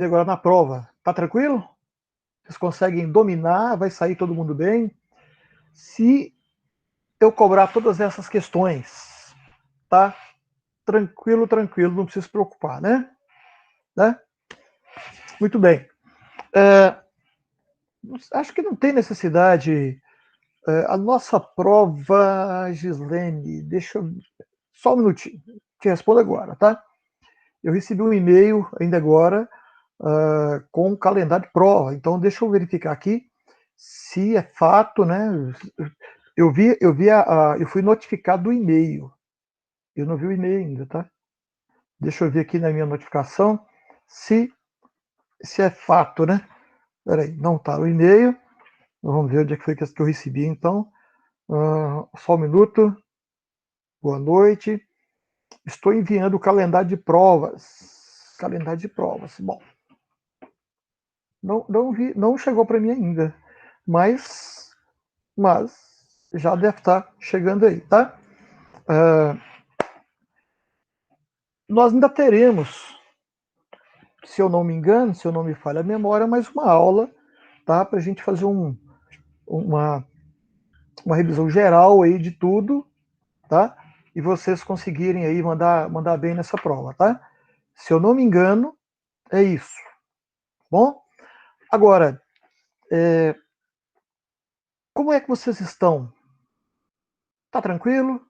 E agora na prova, tá tranquilo? Vocês conseguem dominar? Vai sair todo mundo bem? Se eu cobrar todas essas questões, tá? Tranquilo, tranquilo, não precisa se preocupar, né? Muito bem. Acho que não tem necessidade. A nossa prova, Gislene, deixa eu. Só um minutinho. Te respondo agora, tá? Eu recebi um e-mail ainda agora com um calendário de prova. Então, deixa eu verificar aqui se é fato, né? Eu fui notificado do e-mail. Eu não vi o e-mail ainda, tá? Deixa eu ver aqui na minha notificação se é fato, né? Peraí, não tá o e-mail. Vamos ver onde é que foi que eu recebi, então. Só um minuto. Boa noite. Estou enviando o calendário de provas. Calendário de provas. Bom, não chegou para mim ainda, mas já deve estar chegando aí, tá? Nós ainda teremos, se eu não me engano, se eu não me falha a memória, mais uma aula, tá? Para a gente fazer uma, uma revisão geral aí de tudo, tá? E vocês conseguirem aí mandar bem nessa prova, tá? Se eu não me engano, é isso. Bom, agora, como é que vocês estão? Tá tranquilo?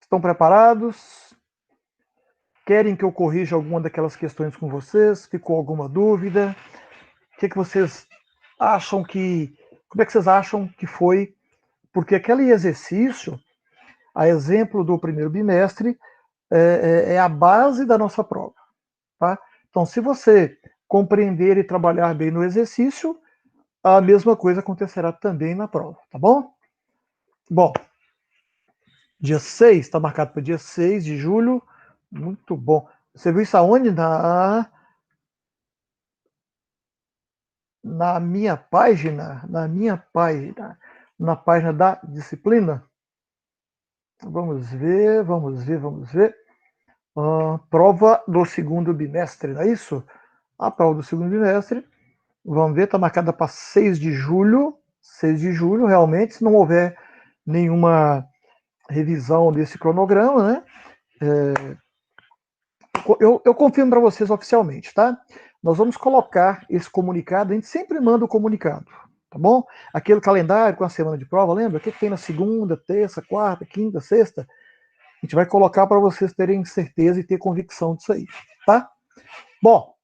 Estão preparados? Querem que eu corrija alguma daquelas questões com vocês? Ficou alguma dúvida? O que vocês acham que. Como é que vocês acham que foi? Porque aquele exercício, a exemplo do primeiro bimestre, é a base da nossa prova. Tá? Então, se você compreender e trabalhar bem no exercício, a mesma coisa acontecerá também na prova, tá bom? Bom, dia 6, está marcado para dia 6 de julho. Muito bom. Você viu isso aonde? Na minha página, na página da disciplina. Vamos ver. Prova do segundo bimestre, não é isso? A prova do segundo bimestre, vamos ver, está marcada para 6 de julho. 6 de julho, realmente, se não houver nenhuma revisão desse cronograma, né? Eu confirmo para vocês oficialmente, tá? Nós vamos colocar esse comunicado, a gente sempre manda o comunicado, tá bom? Aquele calendário com a semana de prova, lembra? O que tem na segunda, terça, quarta, quinta, sexta? A gente vai colocar para vocês terem certeza e ter convicção disso aí, tá? Bom,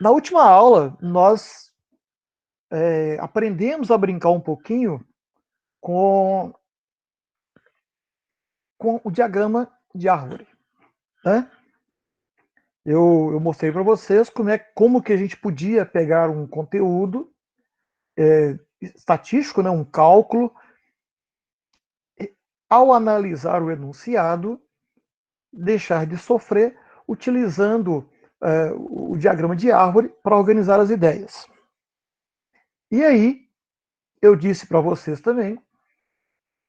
na última aula, nós aprendemos a brincar um pouquinho com o diagrama de árvore, né? Eu mostrei para vocês como que a gente podia pegar um conteúdo estatístico, né, um cálculo, ao analisar o enunciado, deixar de sofrer utilizando o diagrama de árvore para organizar as ideias. E aí, eu disse para vocês também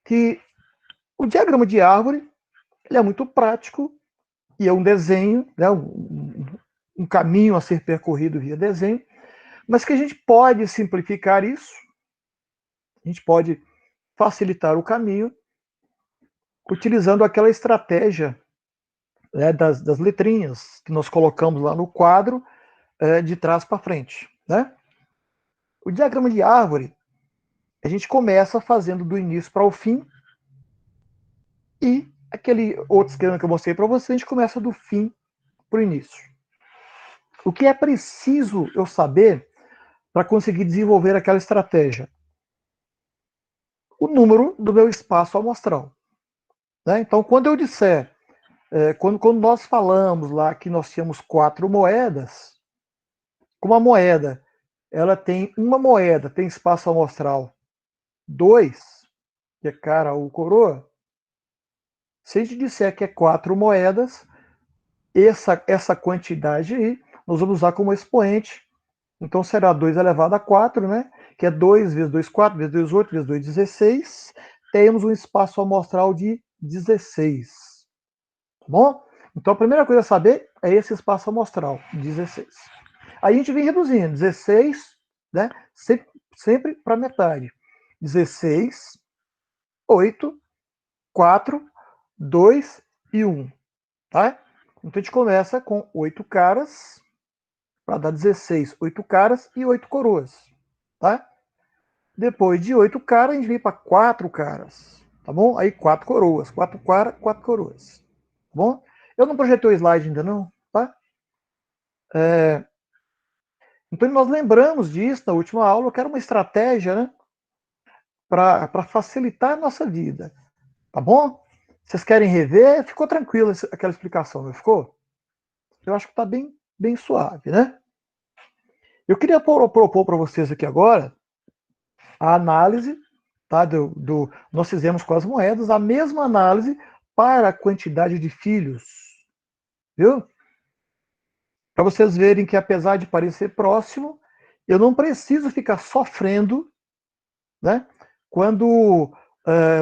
que o diagrama de árvore ele é muito prático e é um desenho, né, um caminho a ser percorrido via desenho, mas que a gente pode simplificar isso, a gente pode facilitar o caminho utilizando aquela estratégia, né, das letrinhas que nós colocamos lá no quadro de trás para frente. Né? O diagrama de árvore, a gente começa fazendo do início para o fim, e aquele outro esquema que eu mostrei para você, a gente começa do fim para o início. O que é preciso eu saber para conseguir desenvolver aquela estratégia? O número do meu espaço amostral. Né? Então, quando eu disser, quando nós falamos lá que nós tínhamos 4 moedas, como a moeda ela tem uma moeda, tem espaço amostral 2, que é cara ou coroa, se a gente disser que é 4 moedas, essa quantidade aí, nós vamos usar como expoente. Então será 2 elevado a 4, né? Que é 2 vezes 2, 4, vezes 2, 8, vezes 2, 16. Temos um espaço amostral de 16. Tá bom? Então a primeira coisa a saber é esse espaço amostral, 16. Aí a gente vem reduzindo, 16, né? Sempre para metade. 16, 8, 4, 2 e 1. Tá? Então a gente começa com 8 caras, para dar 16, 8 caras e 8 coroas. Tá? Depois de 8 caras, a gente vem para 4 caras. Tá bom? Aí 4 coroas. 4 caras, 4 coroas. Tá bom? Eu não projetei o slide ainda não, tá? Então nós lembramos disso na última aula, que era uma estratégia, né? Para facilitar a nossa vida. Tá bom? Vocês querem rever? Ficou tranquila aquela explicação, não ficou? Eu acho que está bem suave, né? Eu queria propor para vocês aqui agora a análise, tá? Nós fizemos com as moedas a mesma análise para a quantidade de filhos, viu? Para vocês verem que, apesar de parecer próximo, eu não preciso ficar sofrendo, né? Quando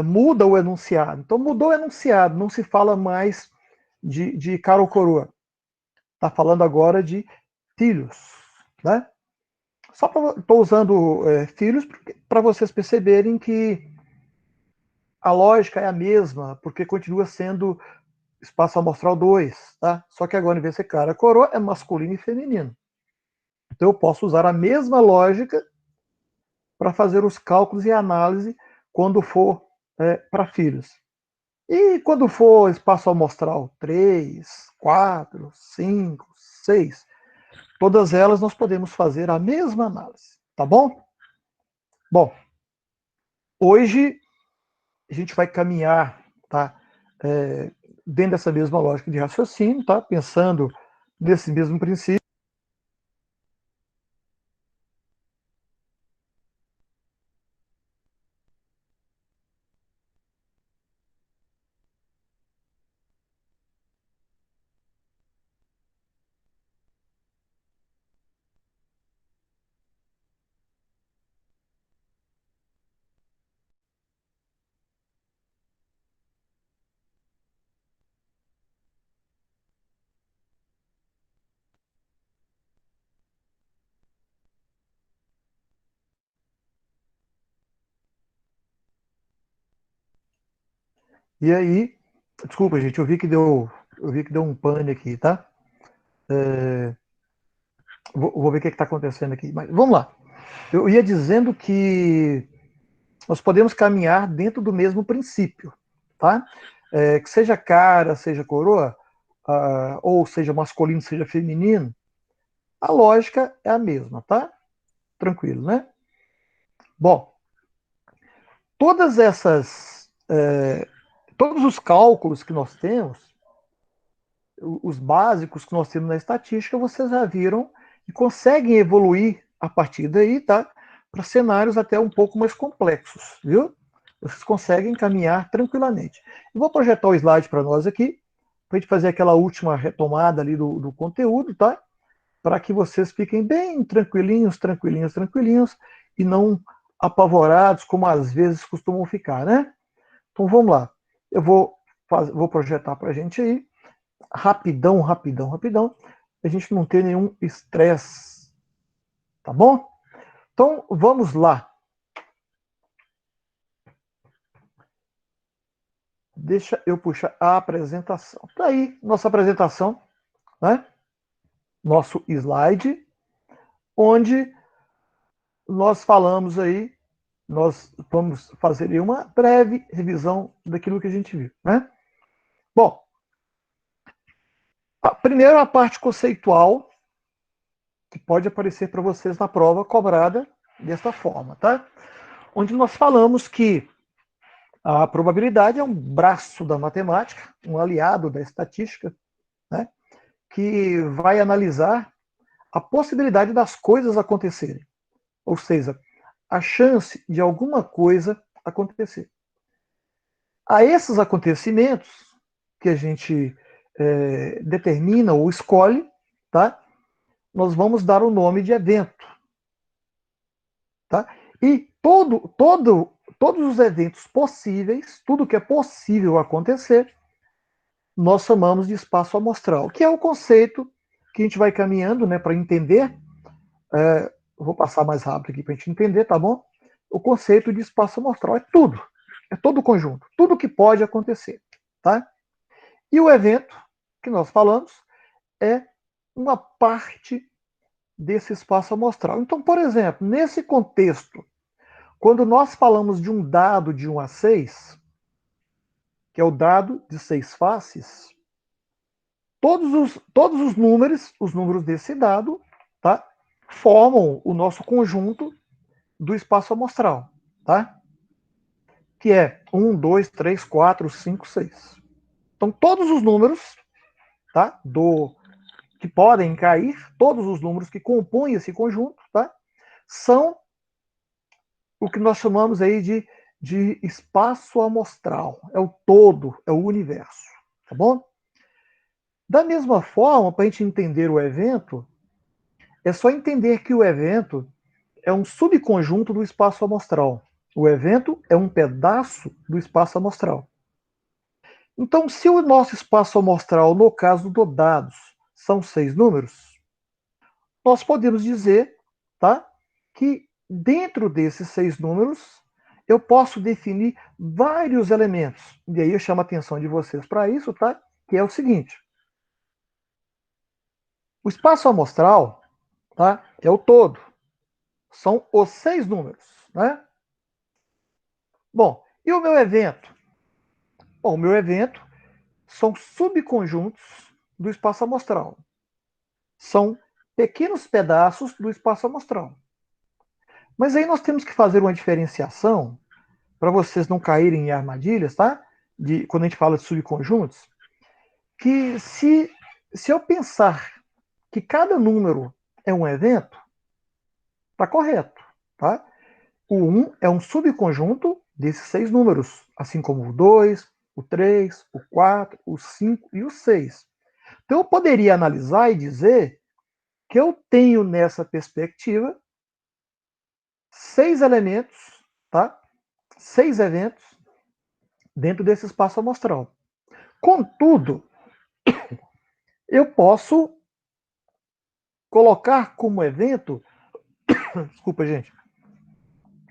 muda o enunciado. Então, mudou o enunciado, não se fala mais de cara ou coroa. Está falando agora de filhos, né? Só estou usando filhos para vocês perceberem que a lógica é a mesma, porque continua sendo espaço amostral 2, tá? Só que agora, em vez de ser cara, coroa é masculino e feminino. Então eu posso usar a mesma lógica para fazer os cálculos e análise quando for para filhos. E quando for espaço amostral 3, 4, 5, 6, todas elas nós podemos fazer a mesma análise, tá bom? Bom, hoje a gente vai caminhar, tá? Dentro dessa mesma lógica de raciocínio, tá? Pensando nesse mesmo princípio. E aí, desculpa, gente, eu vi que deu um pane aqui, tá? Vou ver o que está acontecendo aqui. Mas vamos lá. Eu ia dizendo que nós podemos caminhar dentro do mesmo princípio, tá? Que seja cara, seja coroa, ou seja masculino, seja feminino, a lógica é a mesma, tá? Tranquilo, né? Bom, todas essas, todos os cálculos que nós temos, os básicos que nós temos na estatística, vocês já viram e conseguem evoluir a partir daí, tá? Para cenários até um pouco mais complexos, viu? Vocês conseguem caminhar tranquilamente. Eu vou projetar o slide para nós aqui, para a gente fazer aquela última retomada ali do conteúdo, tá? Para que vocês fiquem bem tranquilinhos, tranquilinhos, tranquilinhos, e não apavorados, como às vezes costumam ficar, né? Então vamos lá. Eu vou projetar para a gente aí, rapidão, rapidão, rapidão, a gente não ter nenhum estresse, tá bom? Então vamos lá. Deixa eu puxar a apresentação. Tá aí nossa apresentação, né? Nosso slide, onde nós falamos aí, nós vamos fazer aí uma breve revisão daquilo que a gente viu, né? Bom, primeiro a parte conceitual, que pode aparecer para vocês na prova cobrada desta forma, tá? Onde nós falamos que a probabilidade é um braço da matemática, um aliado da estatística, né? Que vai analisar a possibilidade das coisas acontecerem. Ou seja, a chance de alguma coisa acontecer. A esses acontecimentos que a gente determina ou escolhe, tá? Nós vamos dar o nome de evento. Tá? E todos os eventos possíveis, tudo que é possível acontecer, nós chamamos de espaço amostral, que é o conceito que a gente vai caminhando, né, para entender vou passar mais rápido aqui para a gente entender, tá bom? O conceito de espaço amostral é tudo. É todo o conjunto. Tudo que pode acontecer. Tá? E o evento que nós falamos é uma parte desse espaço amostral. Então, por exemplo, nesse contexto, quando nós falamos de um dado de 1 a 6, que é o dado de 6 faces, todos os números desse dado, tá, formam o nosso conjunto do espaço amostral, tá? Que é 1, 2, 3, 4, 5, 6. Então, todos os números, tá, que podem cair, todos os números que compõem esse conjunto, tá, são o que nós chamamos aí de espaço amostral. É o todo, é o universo, tá bom? Da mesma forma, para a gente entender o evento, é só entender que o evento é um subconjunto do espaço amostral. O evento é um pedaço do espaço amostral. Então, se o nosso espaço amostral, no caso do dados, são 6 números, nós podemos dizer, tá, que dentro desses 6 números eu posso definir vários elementos. E aí eu chamo a atenção de vocês para isso, tá? Que é o seguinte: o espaço amostral, tá, é o todo. São os 6 números, né? Bom, e o meu evento? Bom, o meu evento são subconjuntos do espaço amostral. São pequenos pedaços do espaço amostral. Mas aí nós temos que fazer uma diferenciação para vocês não caírem em armadilhas, tá? Quando a gente fala de subconjuntos, que se eu pensar que cada número é um evento, tá correto, tá? O 1 é um subconjunto desses 6 números, assim como o 2, o 3, o 4, o 5 e o 6. Então eu poderia analisar e dizer que eu tenho nessa perspectiva 6 elementos, tá? 6 eventos dentro desse espaço amostral. Contudo, eu posso colocar como evento, desculpa, gente,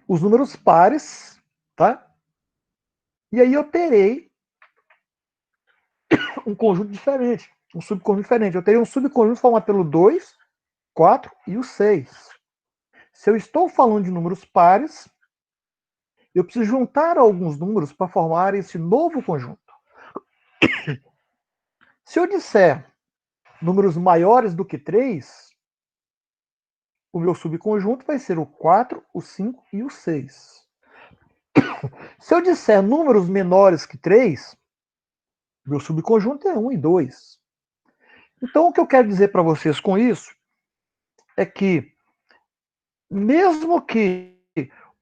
os números pares, tá? E aí eu terei um conjunto diferente, um subconjunto diferente. Eu teria um subconjunto formado pelo 2, 4 e o 6. Se eu estou falando de números pares, eu preciso juntar alguns números para formar esse novo conjunto. Se eu disser números maiores do que 3, o meu subconjunto vai ser o 4, o 5 e o 6. Se eu disser números menores que 3, meu subconjunto é 1 e 2. Então, o que eu quero dizer para vocês com isso é que, mesmo que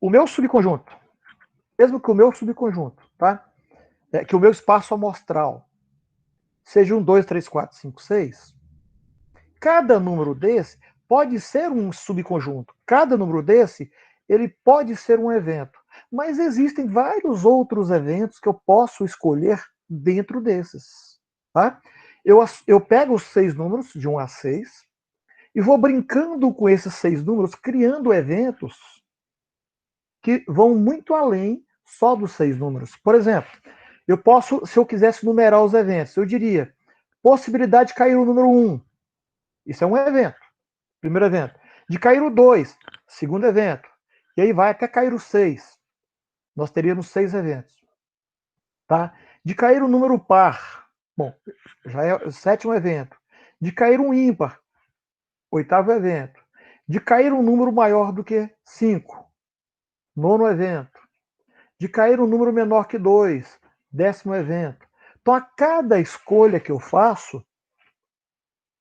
o meu subconjunto, tá? Que o meu espaço amostral seja um 2, 3, 4, 5, 6, cada número desse pode ser um subconjunto. Cada número desse, ele pode ser um evento. Mas existem vários outros eventos que eu posso escolher dentro desses. Tá? Eu pego os 6 números, de 1 a 6, e vou brincando com esses 6 números, criando eventos que vão muito além só dos 6 números. Por exemplo, eu posso, se eu quisesse numerar os eventos, eu diria possibilidade de cair o número 1. Isso é um evento. Primeiro evento. De cair o 2, segundo evento. E aí vai até cair o 6. Nós teríamos 6 eventos. Tá? De cair o número par, bom, já é o sétimo evento. De cair um ímpar, oitavo evento. De cair um número maior do que 5, nono evento. De cair um número menor que 2, décimo evento. Então, a cada escolha que eu faço,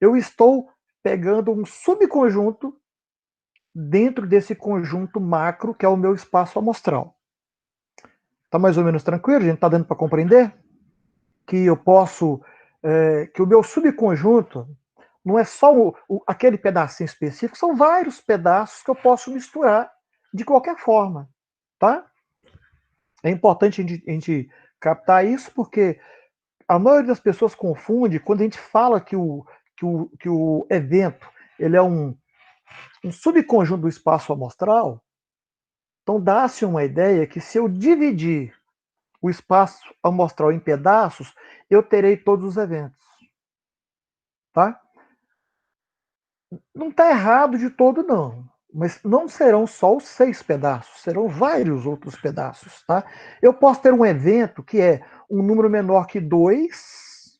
eu estou pegando um subconjunto dentro desse conjunto macro, que é o meu espaço amostral. Está mais ou menos tranquilo? A gente está dando para compreender? Que eu posso, que o meu subconjunto não é só aquele pedacinho específico, são vários pedaços que eu posso misturar de qualquer forma, tá? É importante a gente captar isso, porque a maioria das pessoas confunde quando a gente fala que o evento ele é um um subconjunto do espaço amostral, então dá-se uma ideia que se eu dividir o espaço amostral em pedaços, eu terei todos os eventos. Tá? Não está errado de todo, não. Mas não serão só os 6 pedaços, serão vários outros pedaços. Tá? Eu posso ter um evento que é um número menor que 2,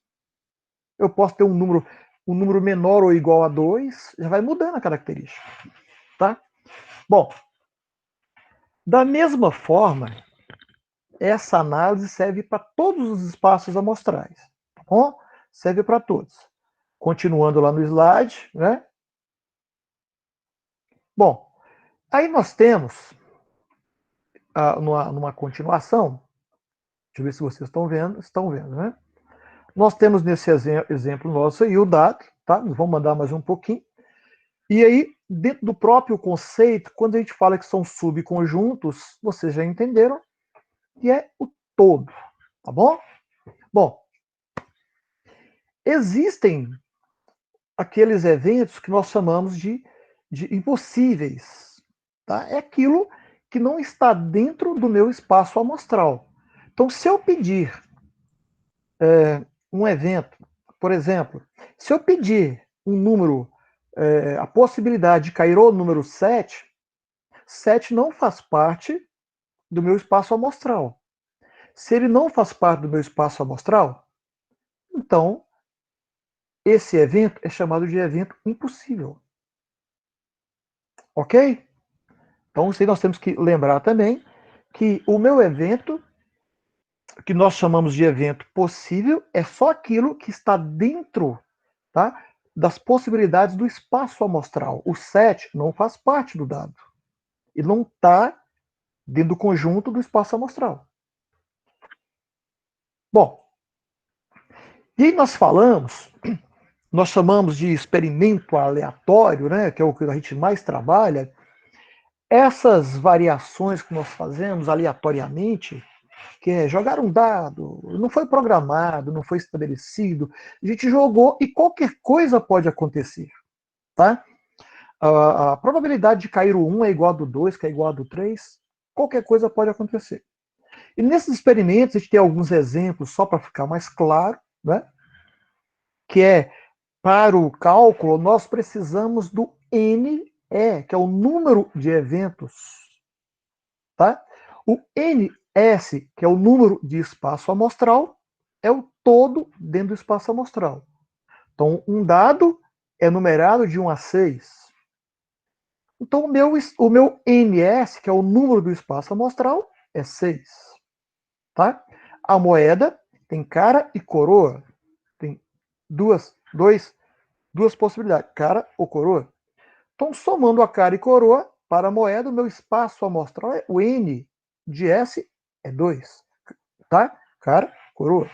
eu posso ter um número menor ou igual a 2, já vai mudando a característica. Tá? Bom, da mesma forma, essa análise serve para todos os espaços amostrais. Tá bom? Serve para todos. Continuando lá no slide, né? Bom, aí nós temos, numa continuação, deixa eu ver se vocês estão vendo, né? Nós temos nesse exemplo nosso aí o dado, tá? Vamos mandar mais um pouquinho. E aí, dentro do próprio conceito, quando a gente fala que são subconjuntos, vocês já entenderam que é o todo, tá bom? Bom, existem aqueles eventos que nós chamamos de impossíveis, tá? É aquilo que não está dentro do meu espaço amostral. Então, se eu pedir um evento, por exemplo, se eu pedir um número, a possibilidade de cair o número 7, 7 não faz parte do meu espaço amostral. Se ele não faz parte do meu espaço amostral, então esse evento é chamado de evento impossível. Ok? Então, nós temos que lembrar também que o meu evento, que nós chamamos de evento possível, é só aquilo que está dentro, tá, das possibilidades do espaço amostral. O 7 não faz parte do dado. Ele não está dentro do conjunto do espaço amostral. Bom, e nós chamamos de experimento aleatório, né, que é o que a gente mais trabalha. Essas variações que nós fazemos aleatoriamente, que é jogar um dado, não foi programado, não foi estabelecido, a gente jogou e qualquer coisa pode acontecer. Tá? A probabilidade de cair o 1 é igual a do 2, que é igual a do 3, qualquer coisa pode acontecer. E nesses experimentos, a gente tem alguns exemplos, só para ficar mais claro, né? Que é, para o cálculo, nós precisamos do NE, que é o número de eventos. Tá? O NS, que é o número de espaço amostral, é o todo dentro do espaço amostral. Então, um dado é numerado de 1 a 6. Então, o meu NS, que é o número do espaço amostral, é 6. Tá? A moeda tem cara e coroa. Tem duas possibilidades, cara ou coroa. Então, somando a cara e coroa para a moeda, o meu espaço amostral, o N de S é 2. Tá? Cara, coroa.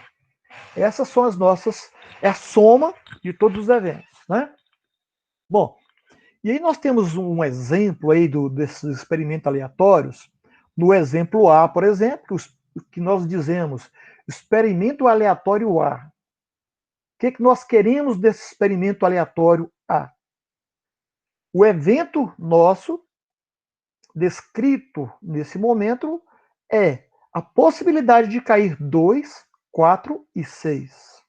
Essas são é a soma de todos os eventos. Né? Bom, e aí nós temos um exemplo aí desses experimentos aleatórios. No exemplo A, por exemplo, que nós dizemos experimento aleatório A. O que nós queremos desse experimento aleatório A? O evento nosso, descrito nesse momento, é a possibilidade de cair 2, 4 e 6.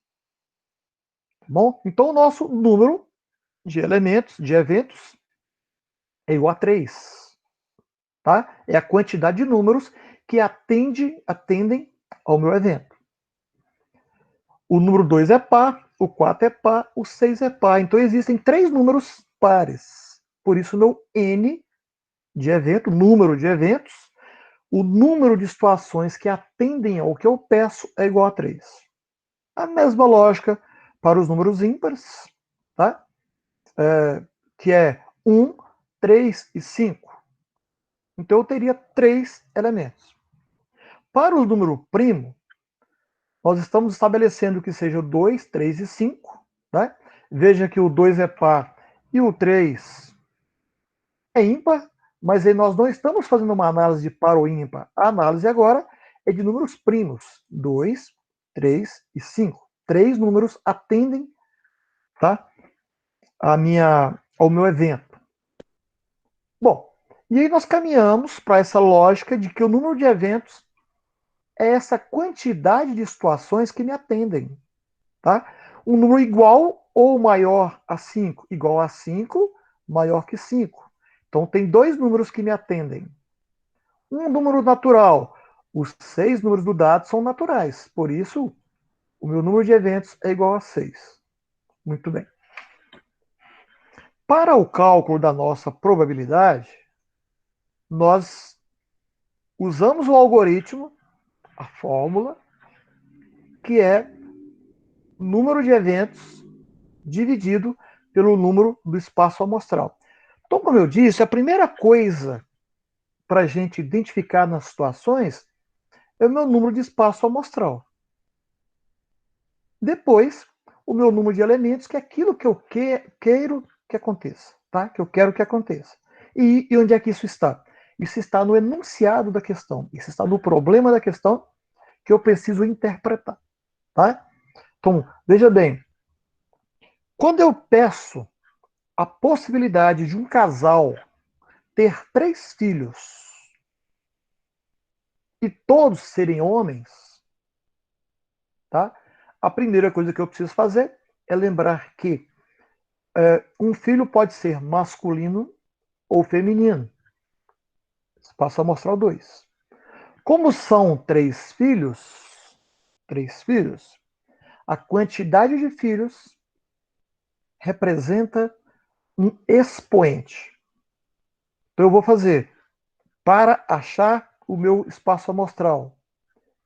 Bom, então o nosso número de elementos, de eventos, é igual a 3. Tá? É a quantidade de números que atendem ao meu evento. O número 2 é par, o 4 é par, o 6 é par. Então existem 3 números pares. Por isso, meu N de evento, número de eventos, o número de situações que atendem ao que eu peço é igual a 3. A mesma lógica para os números ímpares, tá? Que é 1, 3 e 5. Então eu teria 3 elementos. Para o número primo, nós estamos estabelecendo que seja 2, 3 e 5. Né? Veja que o 2 é par e o 3 é ímpar, mas aí nós não estamos fazendo uma análise de par ou ímpar. A análise agora é de números primos. 2, 3 e 5. 3 números atendem, tá, ao meu evento. Bom, e aí nós caminhamos para essa lógica de que o número de eventos é essa quantidade de situações que me atendem. Tá? Um número igual ou maior a 5, igual a 5, maior que 5. Então tem dois números que me atendem. Um número natural. Os 6 números do dado são naturais. Por isso, o meu número de eventos é igual a 6. Muito bem. Para o cálculo da nossa probabilidade, nós usamos o algoritmo, a fórmula, que é número de eventos dividido pelo número do espaço amostral. Então, como eu disse, a primeira coisa para a gente identificar nas situações é o meu número de espaço amostral. Depois, o meu número de elementos, que é aquilo que eu quero que aconteça, tá? Que eu quero que aconteça. E onde é que isso está? Isso está no enunciado da questão. Isso está no problema da questão que eu preciso interpretar, tá? Então, veja bem, quando eu peço a possibilidade de um casal ter 3 filhos e todos serem homens, tá? A primeira coisa que eu preciso fazer é lembrar que um filho pode ser masculino ou feminino. Passo a mostrar o 2. Como são 3 filhos, a quantidade de filhos representa um expoente. Então eu vou fazer, para achar o meu espaço amostral,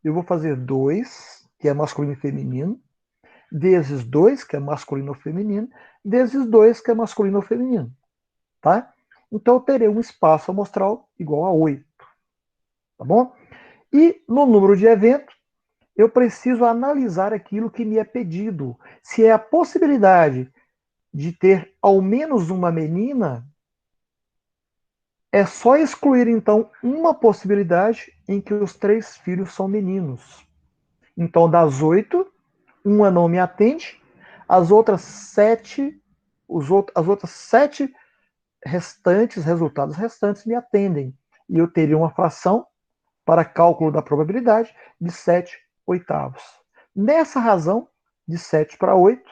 eu vou fazer 2, que é masculino e feminino, vezes 2, que é masculino ou feminino, vezes 2, que é masculino ou feminino. Tá? Então eu terei um espaço amostral igual a 8. Tá bom? E no número de eventos, eu preciso analisar aquilo que me é pedido. Se é a possibilidade de ter ao menos uma menina, é só excluir então uma possibilidade em que os 3 filhos são meninos. Então, das 8, uma não me atende, as outras 7, as outras 7 resultados restantes me atendem. E eu teria uma fração para cálculo da probabilidade de 7 oitavos. Nessa razão, de 7 para 8,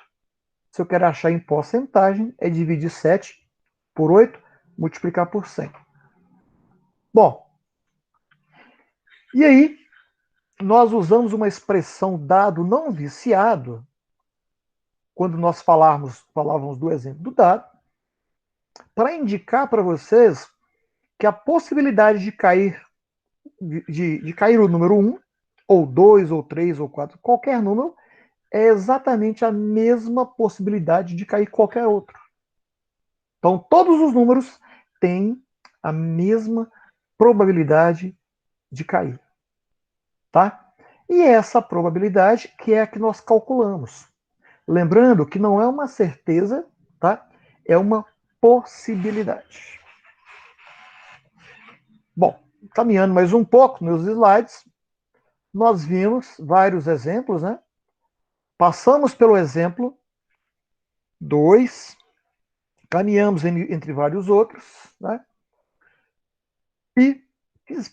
se eu quero achar em porcentagem, é dividir 7 por 8, multiplicar por 100. Bom, e aí nós usamos uma expressão dado não viciado, quando nós falávamos do exemplo do dado, para indicar para vocês que a possibilidade de cair o número 1, ou 2, ou 3, ou 4, qualquer número, é exatamente a mesma possibilidade de cair qualquer outro. Então, todos os números têm a mesma probabilidade de cair. Tá? E essa probabilidade que é a que nós calculamos. Lembrando que não é uma certeza, tá? É uma possibilidade. Bom, caminhando mais um pouco nos slides, nós vimos vários exemplos, né? Passamos pelo exemplo 2, caminhamos entre vários outros, né? E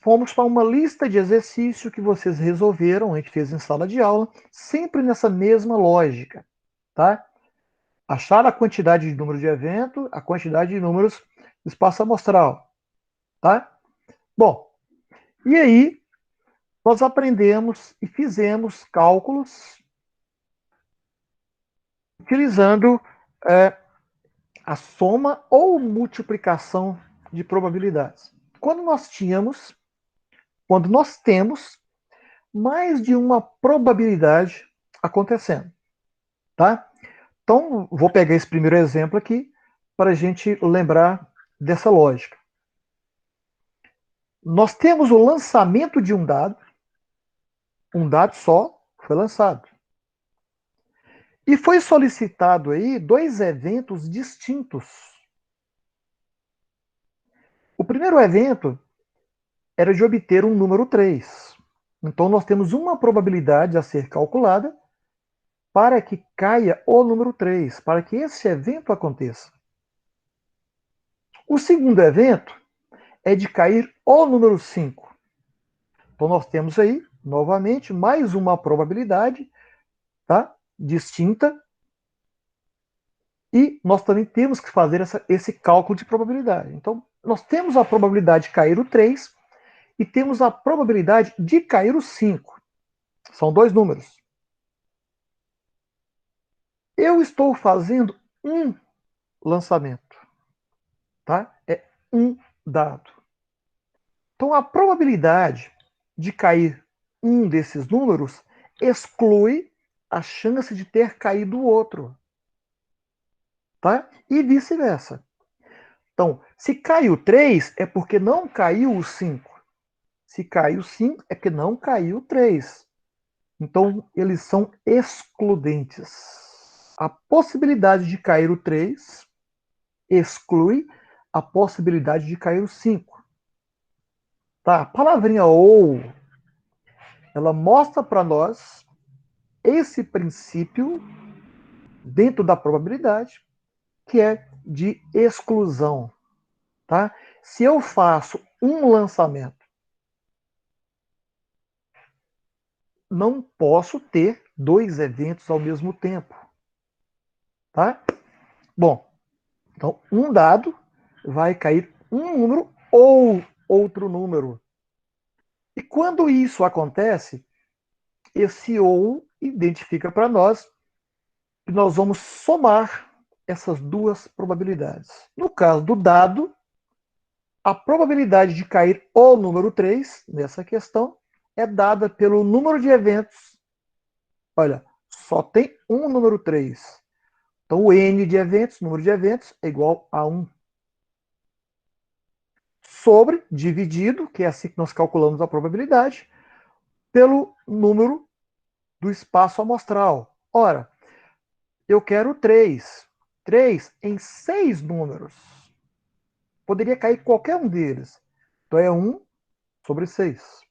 fomos para uma lista de exercícios que vocês resolveram, a gente fez em sala de aula, sempre nessa mesma lógica, tá? Achar a quantidade de número de evento, a quantidade de números do espaço amostral, tá? Bom, e aí nós aprendemos e fizemos cálculos utilizando a soma ou multiplicação de probabilidades. Quando nós temos mais de uma probabilidade acontecendo, tá? Então, vou pegar esse primeiro exemplo aqui para a gente lembrar dessa lógica. Nós temos o lançamento de um dado só foi lançado. E foi solicitado aí 2 eventos distintos. O primeiro evento era de obter um número 3. Então, nós temos uma probabilidade a ser calculada para que caia o número 3, para que esse evento aconteça. O segundo evento é de cair o número 5. Então, nós temos aí, novamente, mais uma probabilidade, tá? Distinta. E nós também temos que fazer esse cálculo de probabilidade. Então, nós temos a probabilidade de cair o 3 e temos a probabilidade de cair o 5. São dois números. Eu estou fazendo um lançamento, tá? É um dado. Então, a probabilidade de cair um desses números exclui a chance de ter caído o outro, tá? E vice-versa. Então, se caiu 3, é porque não caiu o 5. Se caiu 5, é porque não caiu 3. Então, eles são excludentes. A possibilidade de cair o 3 exclui a possibilidade de cair o 5. Tá? A palavrinha ou, ela mostra para nós esse princípio dentro da probabilidade, que é de exclusão. Tá? Se eu faço um lançamento, não posso ter dois eventos ao mesmo tempo. Tá? Bom, então um dado vai cair um número ou outro número. E quando isso acontece, esse ou identifica para nós que nós vamos somar essas duas probabilidades. No caso do dado, a probabilidade de cair o número 3 nessa questão é dada pelo número de eventos. Olha, só tem um número 3. Então, o n de eventos, número de eventos, é igual a 1. Sobre, dividido, que é assim que nós calculamos a probabilidade, pelo número do espaço amostral. Ora, eu quero 3. 3 em 6 números. Poderia cair qualquer um deles. Então, é 1 sobre 6.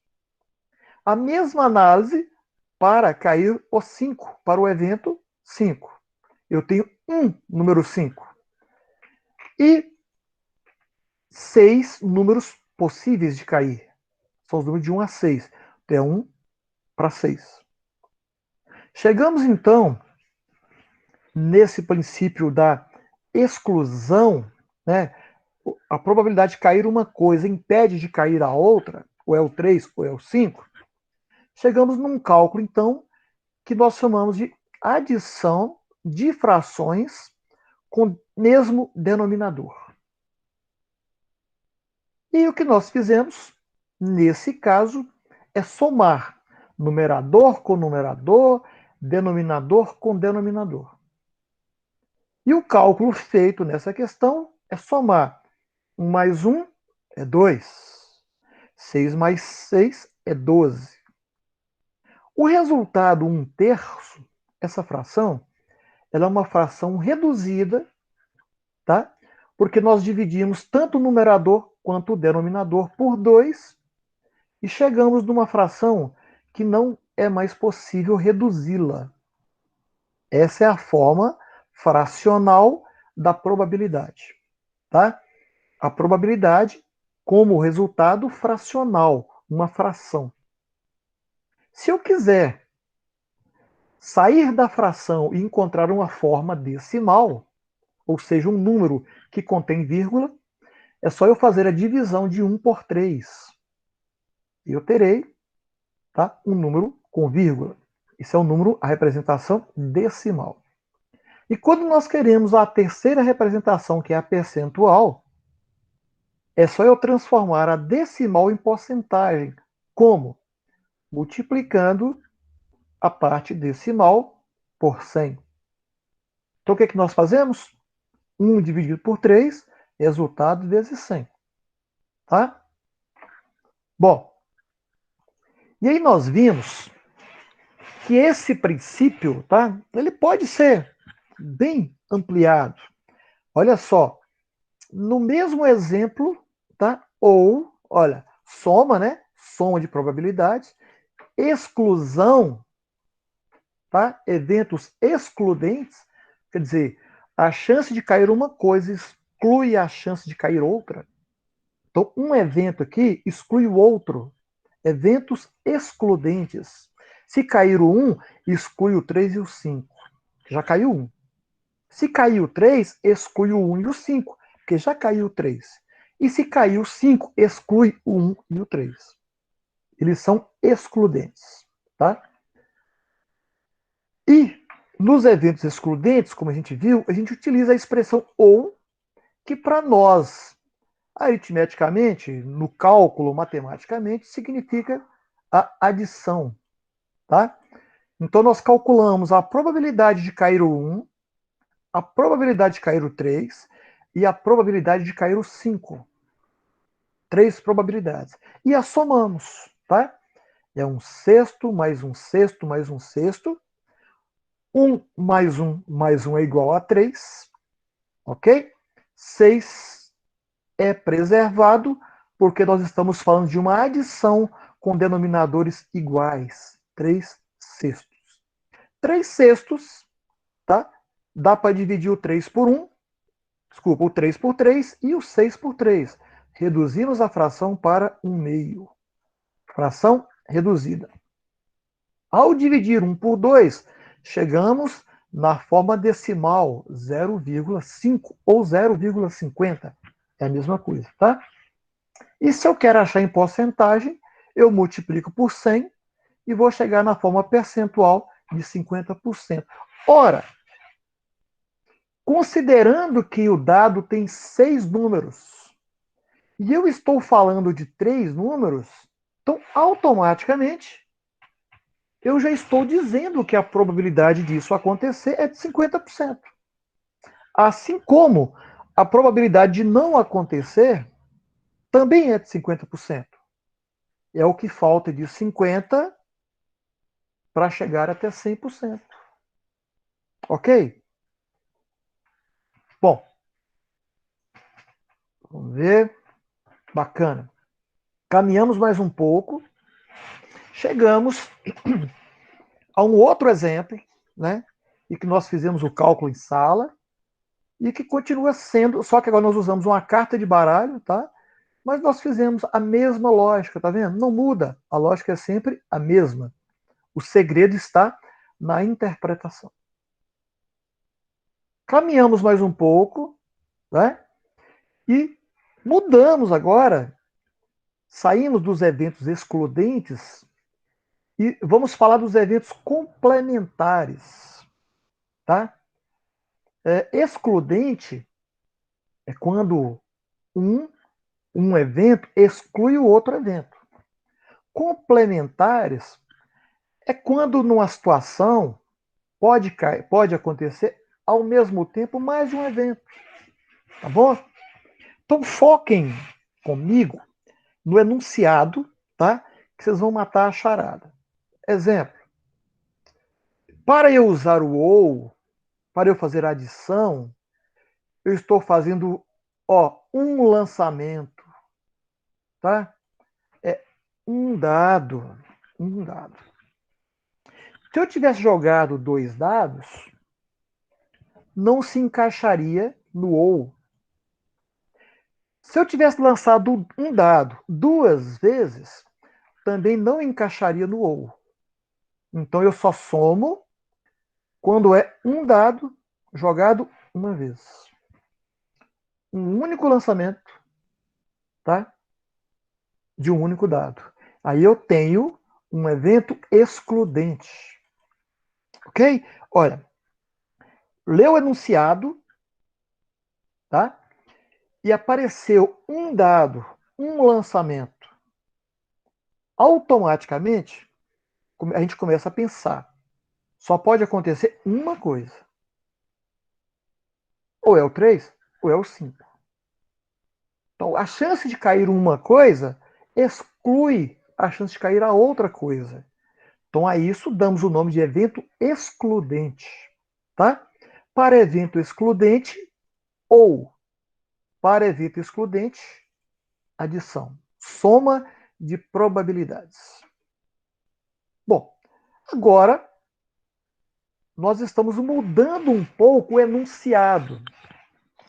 A mesma análise para cair o 5, para o evento 5. Eu tenho um número 5. E 6 números possíveis de cair. São os números de 1 a 6. Então, é 1 para 6. Chegamos, então, nesse princípio da exclusão, né? A probabilidade de cair uma coisa impede de cair a outra, ou é o 3 ou é o 5. Chegamos num cálculo, então, que nós chamamos de adição de frações com mesmo denominador. E o que nós fizemos, nesse caso, é somar numerador com numerador, denominador com denominador. E o cálculo feito nessa questão é somar 1 mais 1 é 2. 6 mais 6 é 12. O resultado 1/3, essa fração, ela é uma fração reduzida, tá? Porque nós dividimos tanto o numerador quanto o denominador por 2 e chegamos numa fração que não é mais possível reduzi-la. Essa é a forma fracional da probabilidade, tá? A probabilidade como resultado fracional, uma fração. Se eu quiser sair da fração e encontrar uma forma decimal, ou seja, um número que contém vírgula, é só eu fazer a divisão de 1 por 3. E eu terei, tá, um número com vírgula. Isso é um número, a representação decimal. E quando nós queremos a terceira representação, que é a percentual, é só eu transformar a decimal em porcentagem. Como? Multiplicando a parte decimal por 100. Então, o que nós fazemos? 1 dividido por 3, resultado vezes 100. Tá? Bom, e aí nós vimos que esse princípio, tá? Ele pode ser bem ampliado. Olha só, no mesmo exemplo, tá? Ou, olha, soma, né? Soma de probabilidades, exclusão, tá? Eventos excludentes, quer dizer, a chance de cair uma coisa exclui a chance de cair outra. Então, um evento aqui exclui o outro. Eventos excludentes. Se cair o 1, exclui o 3 e o 5. Já caiu 1. Se cair o 3, exclui o 1 e o 5, porque já caiu o 3. E se cair o 5, exclui o 1 e o 3. Eles são excludentes. Tá? E nos eventos excludentes, como a gente viu, a gente utiliza a expressão ou, que para nós, aritmeticamente, no cálculo, matematicamente, significa a adição. Tá? Então, nós calculamos a probabilidade de cair o 1, a probabilidade de cair o 3 e a probabilidade de cair o 5. 3 probabilidades. E as somamos, tá? É um sexto, mais um sexto, mais um sexto. 1 mais 1 é igual a 3. Ok? 6 é preservado, porque nós estamos falando de uma adição com denominadores iguais. 3 sextos. 3 sextos, tá? Dá para dividir o 3 por 1, desculpa, o 3 por 3 e o 6 por 3. Reduzimos a fração para 1 meio. Fração reduzida. Ao dividir 1 por 2, chegamos na forma decimal 0,5 ou 0,50. É a mesma coisa, tá? E se eu quero achar em porcentagem, eu multiplico por 100 e vou chegar na forma percentual de 50%. Ora, considerando que o dado tem 6 números, e eu estou falando de 3 números, então automaticamente eu já estou dizendo que a probabilidade disso acontecer é de 50%. Assim como a probabilidade de não acontecer também é de 50%. É o que falta de 50% para chegar até 100%. Ok? Bom, vamos ver. Bacana. Caminhamos mais um pouco. Chegamos a um outro exemplo, né? E que nós fizemos o cálculo em sala e que continua sendo, só que agora nós usamos uma carta de baralho, tá? Mas nós fizemos a mesma lógica, tá vendo? Não muda. A lógica é sempre a mesma. O segredo está na interpretação. Caminhamos mais um pouco, né? E mudamos agora, saímos dos eventos excludentes e vamos falar dos eventos complementares, tá? Excludente é quando um evento exclui o outro evento. Complementares é quando numa situação pode acontecer ao mesmo tempo mais de um evento. Tá bom? Então foquem comigo no enunciado, tá? Que vocês vão matar a charada. Exemplo. Para eu usar o ou, para eu fazer a adição, eu estou fazendo, um lançamento, tá? É um dado, um dado. Se eu tivesse jogado 2 dados, não se encaixaria no ou. Se eu tivesse lançado um dado 2 vezes, também não encaixaria no ou. Então eu só somo quando é um dado jogado uma vez. Um único lançamento, tá? De um único dado. Aí eu tenho um evento excludente. Ok? Olha, lê o enunciado, tá? E apareceu um dado, um lançamento. Automaticamente, a gente começa a pensar. Só pode acontecer uma coisa. Ou é o 3, ou é o 5. Então, a chance de cair uma coisa exclui a chance de cair a outra coisa. Então, a isso damos o nome de evento excludente. Tá? Para evento excludente ou para evento excludente, adição. Soma de probabilidades. Bom, agora nós estamos mudando um pouco o enunciado.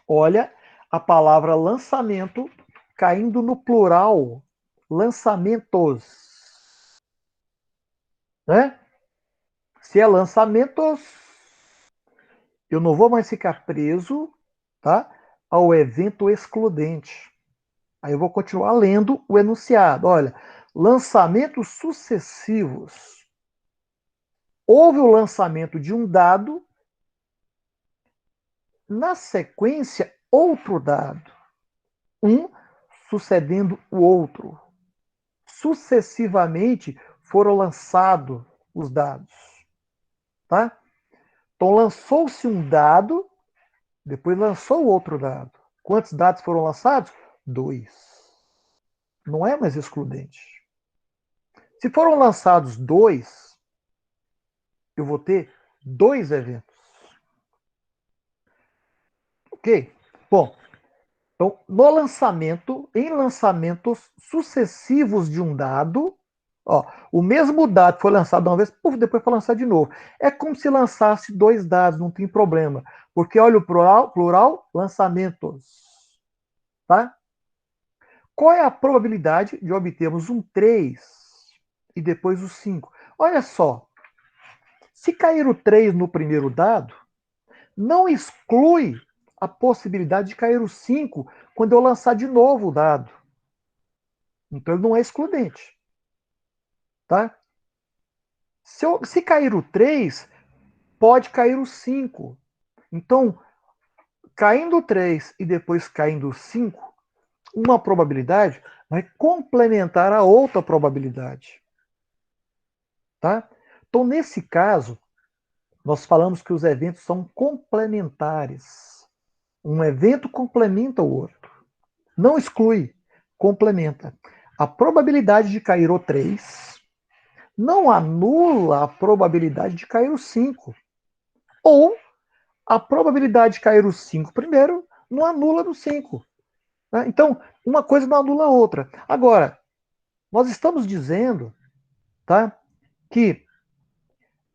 Olha, a palavra lançamento caindo no plural, lançamentos. Né? Se é lançamentos, eu não vou mais ficar preso, tá, ao evento excludente. Aí eu vou continuar lendo o enunciado. Olha, lançamentos sucessivos. Houve o lançamento de um dado, na sequência, outro dado. Um sucedendo o outro. Sucessivamente foram lançados os dados. Tá? Então lançou-se um dado, depois lançou outro dado. Quantos dados foram lançados? 2. Não é mais excludente. Se foram lançados 2, eu vou ter 2 eventos. Ok? Bom, então, no lançamento, em lançamentos sucessivos de um dado, ó, o mesmo dado foi lançado uma vez, depois foi lançado de novo. É como se lançasse 2 dados, não tem problema. Porque olha o plural lançamentos. Tá? Qual é a probabilidade de obtermos um 3 e depois o 5? Olha só, se cair o 3 no primeiro dado, não exclui a possibilidade de cair o 5 quando eu lançar de novo o dado. Então ele não é excludente. Tá? Se cair o 3, pode cair o 5. Então, caindo o 3 e depois caindo o 5, uma probabilidade vai complementar a outra probabilidade. Tá? Então, nesse caso, nós falamos que os eventos são complementares. Um evento complementa o outro. Não exclui, complementa. A probabilidade de cair o 3 não anula a probabilidade de cair o 5. Ou a probabilidade de cair o 5 primeiro não anula no 5. Né? Então, uma coisa não anula a outra. Agora, nós estamos dizendo, tá, que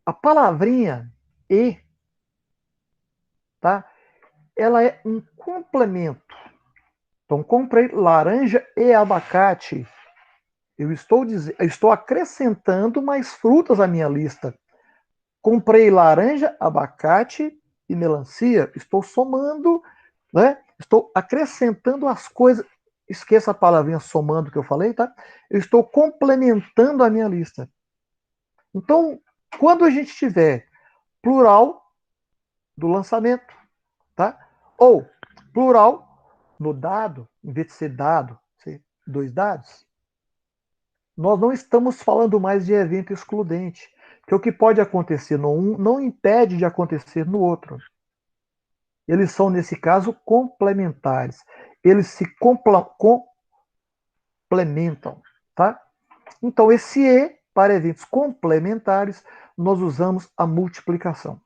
a palavrinha e, tá, ela é um complemento. Então, comprei laranja e abacate. Eu estou acrescentando mais frutas à minha lista. Comprei laranja, abacate e melancia. Estou somando, né? Estou acrescentando as coisas. Esqueça a palavrinha somando que eu falei, tá? Eu estou complementando a minha lista. Então, quando a gente tiver plural do lançamento, tá? Ou plural no dado, em vez de ser dado, ser 2 dados, nós não estamos falando mais de evento excludente, que o que pode acontecer no um não impede de acontecer no outro. Eles são, nesse caso, complementares. Eles se complementam, tá? Então, esse E, para eventos complementares, nós usamos a multiplicação,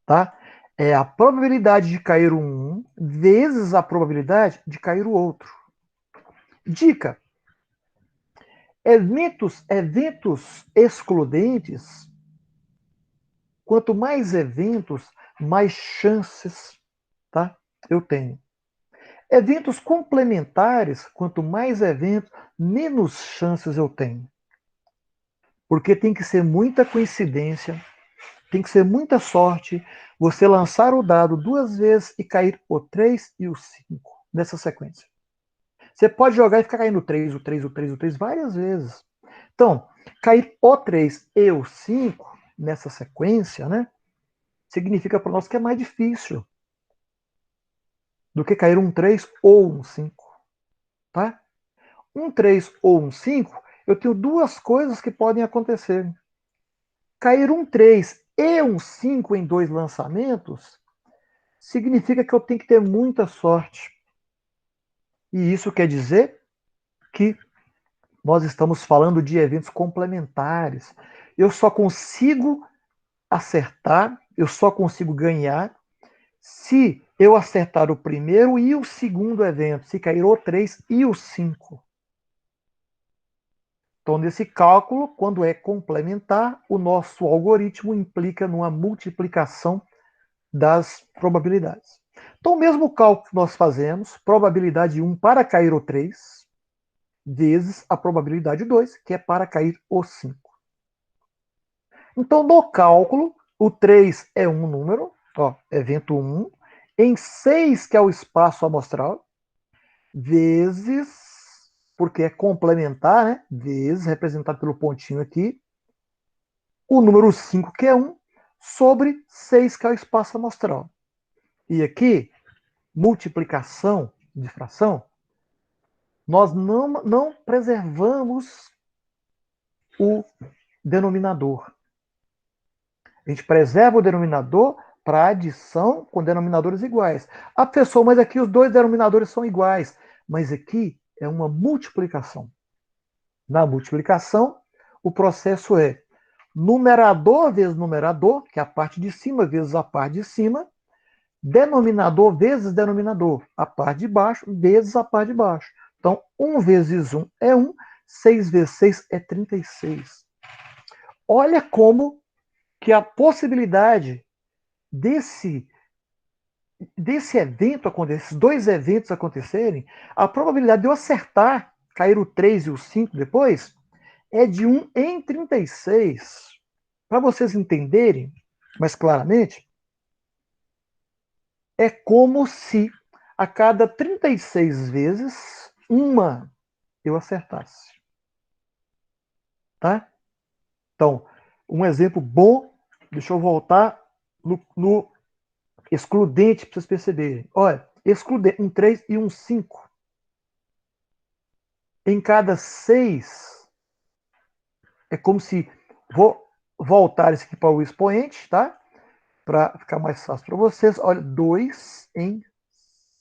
tá? É a probabilidade de cair um vezes a probabilidade de cair o outro. Dica: eventos excludentes, quanto mais eventos, mais chances, tá, eu tenho. Eventos complementares, quanto mais eventos, menos chances eu tenho. Porque tem que ser muita coincidência, tem que ser muita sorte você lançar o dado 2 vezes e cair o 3 e o 5 nessa sequência. Você pode jogar e ficar caindo o 3, o 3, o 3, o 3 várias vezes. Então, cair o 3 e o 5 nessa sequência, né, significa para nós que é mais difícil do que cair um 3 ou um 5. Tá? Um 3 ou um 5, eu tenho duas coisas que podem acontecer. Cair um 3 e um 5 em 2 lançamentos significa que eu tenho que ter muita sorte. E isso quer dizer que nós estamos falando de eventos complementares. Eu só consigo acertar, eu só consigo ganhar se eu acertar o primeiro e o segundo evento, se cair o 3 e o 5. Então, nesse cálculo, quando é complementar, o nosso algoritmo implica numa multiplicação das probabilidades. Então, o mesmo cálculo que nós fazemos, probabilidade 1 para cair o 3, vezes a probabilidade 2, que é para cair o 5. Então, no cálculo, o 3 é um número, ó, evento 1, em 6, que é o espaço amostral, vezes, porque é complementar, né? Vezes, representado pelo pontinho aqui, o número 5, que é 1, sobre 6, que é o espaço amostral. E aqui, multiplicação de fração, nós não preservamos o denominador. A gente preserva o denominador para adição com denominadores iguais. A pessoa, mas aqui os dois denominadores são iguais. Mas aqui é uma multiplicação. Na multiplicação, o processo é numerador vezes numerador, que é a parte de cima vezes a parte de cima, denominador vezes denominador, a parte de baixo vezes a parte de baixo. Então, 1 vezes 1 é 1, 6 vezes 6 é 36. Olha como que a possibilidade desse evento acontecer, esses dois eventos acontecerem, a probabilidade de eu acertar, cair o 3 e o 5 depois, é de 1 em 36. Para vocês entenderem mais claramente, é como se a cada 36 vezes, uma eu acertasse. Tá? Então, um exemplo bom, deixa eu voltar no excludente para vocês perceberem. Olha, excludente, um 3 e um 5. Em cada 6, é como se. Vou voltar isso aqui para o expoente, tá? Para ficar mais fácil para vocês. Olha, 2 em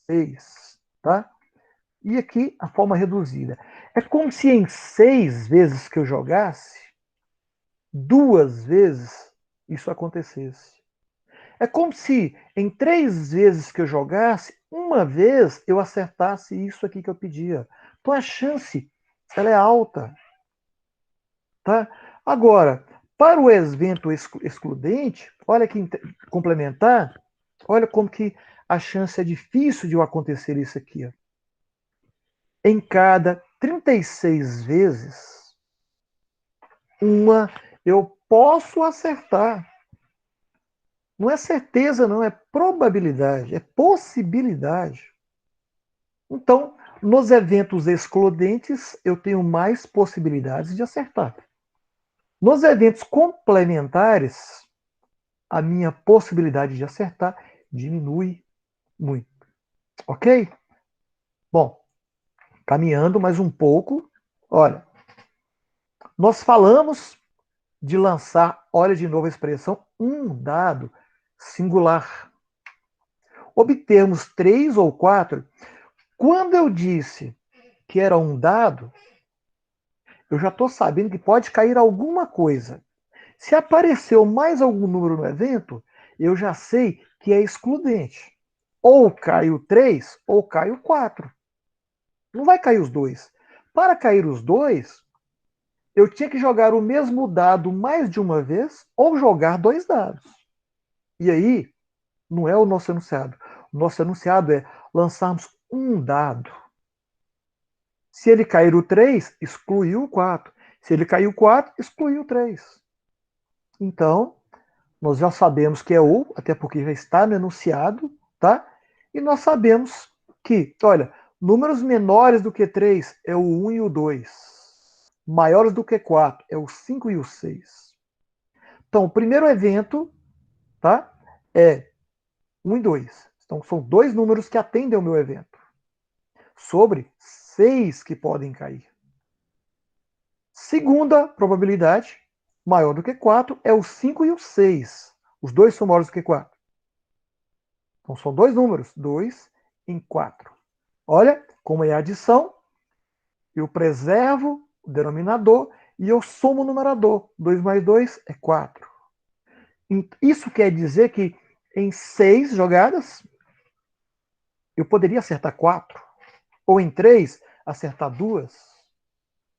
6, tá? E aqui a forma reduzida. É como se em 6 vezes que eu jogasse, 2 vezes isso acontecesse. É como se em 3 vezes que eu jogasse, uma vez eu acertasse isso aqui que eu pedia. Então a chance ela é alta. Tá? Agora, para o evento excludente, olha que complementar, olha como que a chance é difícil de acontecer isso aqui. Ó. Em cada 36 vezes, uma eu posso acertar. Não é certeza, não, é probabilidade, é possibilidade. Então, nos eventos excludentes, eu tenho mais possibilidades de acertar. Nos eventos complementares, a minha possibilidade de acertar diminui muito. Ok? Bom, caminhando mais um pouco, olha, nós falamos de lançar, olha de novo a expressão, um dado singular. Obtermos 3 ou 4. Quando eu disse que era um dado, eu já estou sabendo que pode cair alguma coisa. Se apareceu mais algum número no evento, eu já sei que é excludente. Ou cai o 3 ou cai o 4. Não vai cair os dois. Para cair os dois, eu tinha que jogar o mesmo dado mais de uma vez ou jogar dois dados. E aí, não é o nosso enunciado. O nosso enunciado é lançarmos um dado. Se ele cair o 3, excluiu o 4. Se ele cair o 4, excluiu o 3. Então, nós já sabemos que é ou, até porque já está no enunciado, tá? E nós sabemos que, olha, números menores do que 3 é o 1 e o 2. Maiores do que 4 é o 5 e o 6. Então, o primeiro evento, tá? É 1 e 2. Então, são dois números que atendem ao meu evento. Sobre 6 que podem cair. Segunda probabilidade, maior do que 4, é o 5 e o 6. Os dois são maiores do que 4. Então, são dois números, 2 em 4. Olha como é a adição. Eu preservo o denominador e eu somo o numerador. 2 mais 2 é 4. Isso quer dizer que em 6 jogadas, eu poderia acertar 4. Ou em 3, acertar 2.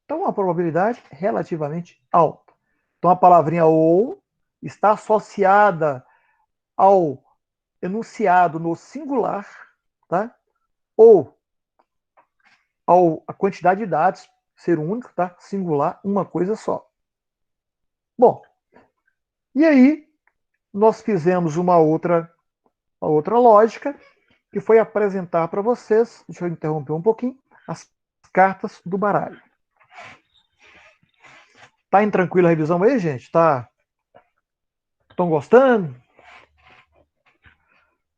Então, uma probabilidade relativamente alta. Então, a palavrinha ou está associada ao enunciado no singular, tá? Ou a quantidade de dados ser único, tá? Singular, uma coisa só. Bom, e aí nós fizemos uma outra lógica, que foi apresentar para vocês, deixa eu interromper um pouquinho, as cartas do baralho. Tá em tranquila revisão aí, gente? Tá? Estão gostando?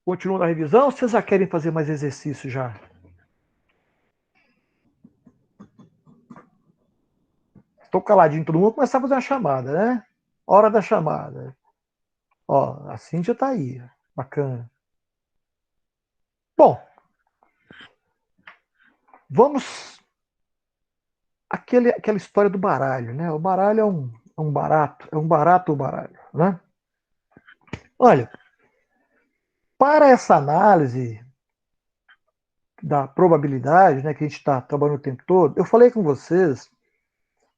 Continuam na revisão ou vocês já querem fazer mais exercício já? Estou caladinho, todo mundo começar a fazer uma chamada, né? Hora da chamada. Ó, a Cíntia tá aí. Bacana. Bom, vamos aquela história do baralho, né? O baralho é um barato o baralho, né? Olha, para essa análise da probabilidade, né, que a gente está trabalhando o tempo todo, eu falei com vocês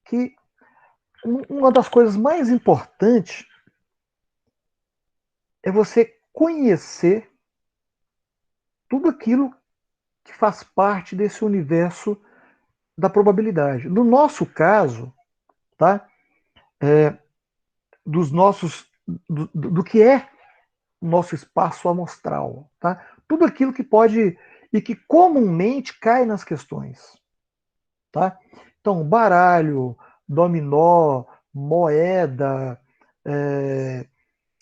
que uma das coisas mais importantes é você conhecer tudo aquilo que faz parte desse universo da probabilidade. No nosso caso, tá? Dos nossos, do que é o nosso espaço amostral, tá? Tudo aquilo que pode e que comumente cai nas questões, tá? Então, baralho, dominó, moeda, é,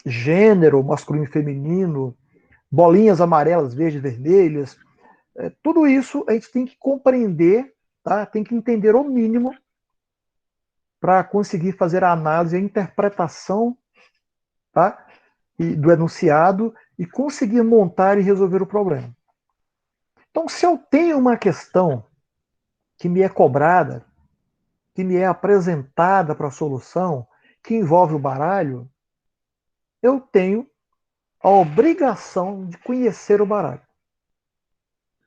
gênero, masculino e feminino, bolinhas amarelas, verdes, vermelhas, tudo isso a gente tem que compreender, tá? Tem que entender o mínimo para conseguir fazer a análise e a interpretação, tá? Do enunciado e conseguir montar e resolver o problema. Então, se eu tenho uma questão que me é cobrada, que me é apresentada para a solução, que envolve o baralho, eu tenho a obrigação de conhecer o baralho.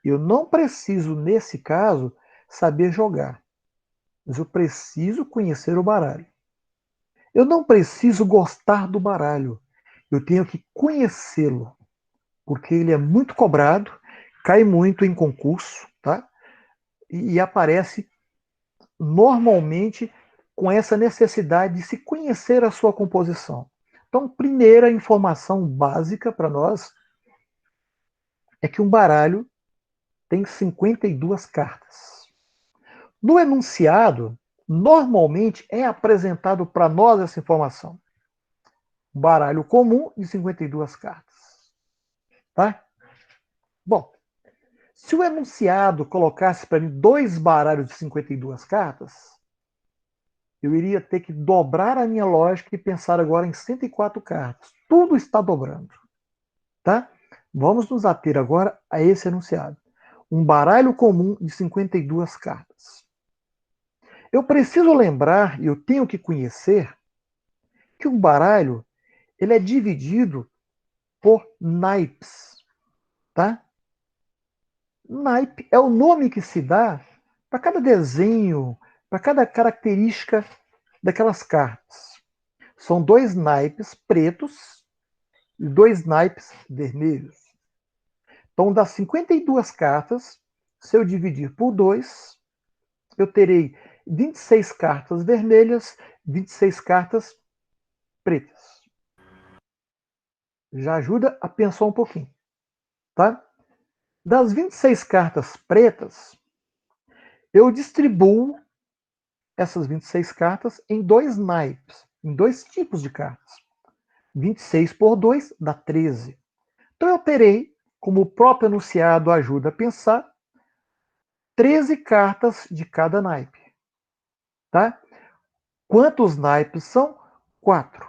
Eu não preciso, nesse caso, saber jogar, mas eu preciso conhecer o baralho. Eu não preciso gostar do baralho, eu tenho que conhecê-lo, porque ele é muito cobrado, cai muito em concurso, tá? E aparece normalmente com essa necessidade de se conhecer a sua composição. Então, primeira informação básica para nós é que um baralho tem 52 cartas. No enunciado, normalmente é apresentado para nós essa informação. Um baralho comum de 52 cartas. Tá? Bom, se o enunciado colocasse para mim dois baralhos de 52 cartas, eu iria ter que dobrar a minha lógica e pensar agora em 104 cartas. Tudo está dobrando. Tá? Vamos nos ater agora a esse enunciado. Um baralho comum de 52 cartas. Eu preciso lembrar, e eu tenho que conhecer, que um baralho ele é dividido por naipes. Tá? Naipe é o nome que se dá para cada desenho, para cada característica daquelas cartas. São dois naipes pretos e dois naipes vermelhos. Então, das 52 cartas, se eu dividir por 2, eu terei 26 cartas vermelhas, 26 cartas pretas. Já ajuda a pensar um pouquinho. Tá? Das 26 cartas pretas, eu distribuo essas 26 cartas em dois naipes, em dois tipos de cartas. 26 por 2 dá 13. Então eu terei, como o próprio enunciado ajuda a pensar, 13 cartas de cada naipe. Tá? Quantos naipes são? 4.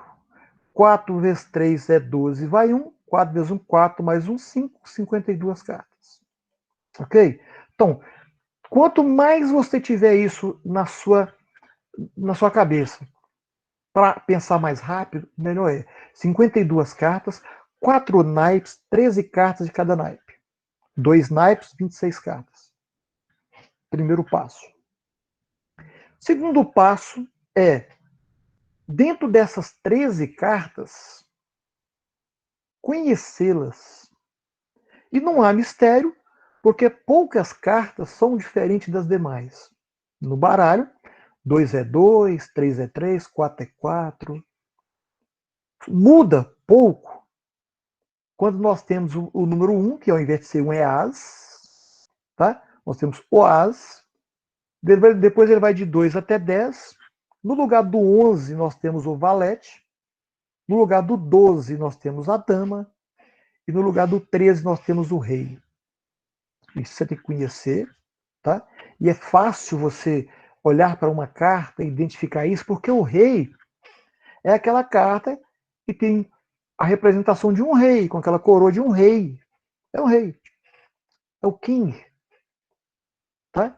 4 vezes 3 é 12, vai 1. 4 vezes 1, 4, mais 1, 5, 52 cartas. Ok? Então, quanto mais você tiver isso na sua cabeça, para pensar mais rápido, melhor é. 52 cartas, 4 naipes, 13 cartas de cada naipe. 2 naipes, 26 cartas. Primeiro passo. Segundo passo é, dentro dessas 13 cartas, conhecê-las. E não há mistério, porque poucas cartas são diferentes das demais. No baralho, 2 é 2, 3 é 3, 4 é 4. Muda pouco quando nós temos o número 1, que ao invés de ser um é as, tá? Nós temos o as, depois ele vai de 2 até 10. No lugar do 11 nós temos o valete, no lugar do 12 nós temos a dama, e no lugar do 13 nós temos o rei. Isso você tem que conhecer, tá? E é fácil você olhar para uma carta e identificar isso, porque o rei é aquela carta que tem a representação de um rei, com aquela coroa de um rei. É um rei. É o king. Tá?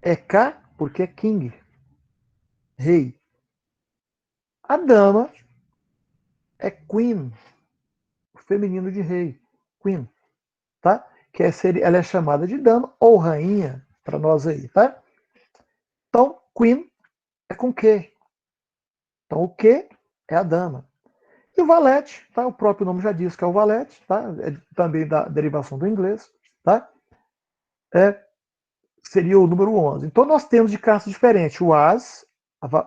É K porque é king. Rei. A dama é queen. O feminino de rei. Queen. Tá? Ela é chamada de dama ou rainha para nós aí. Tá? Então, queen é com Q. Então, o Q é a dama. E o valete, tá? O próprio nome já diz que é o valete, tá? É também da derivação do inglês, tá? Seria o número 11. Então nós temos de cartas diferentes o as,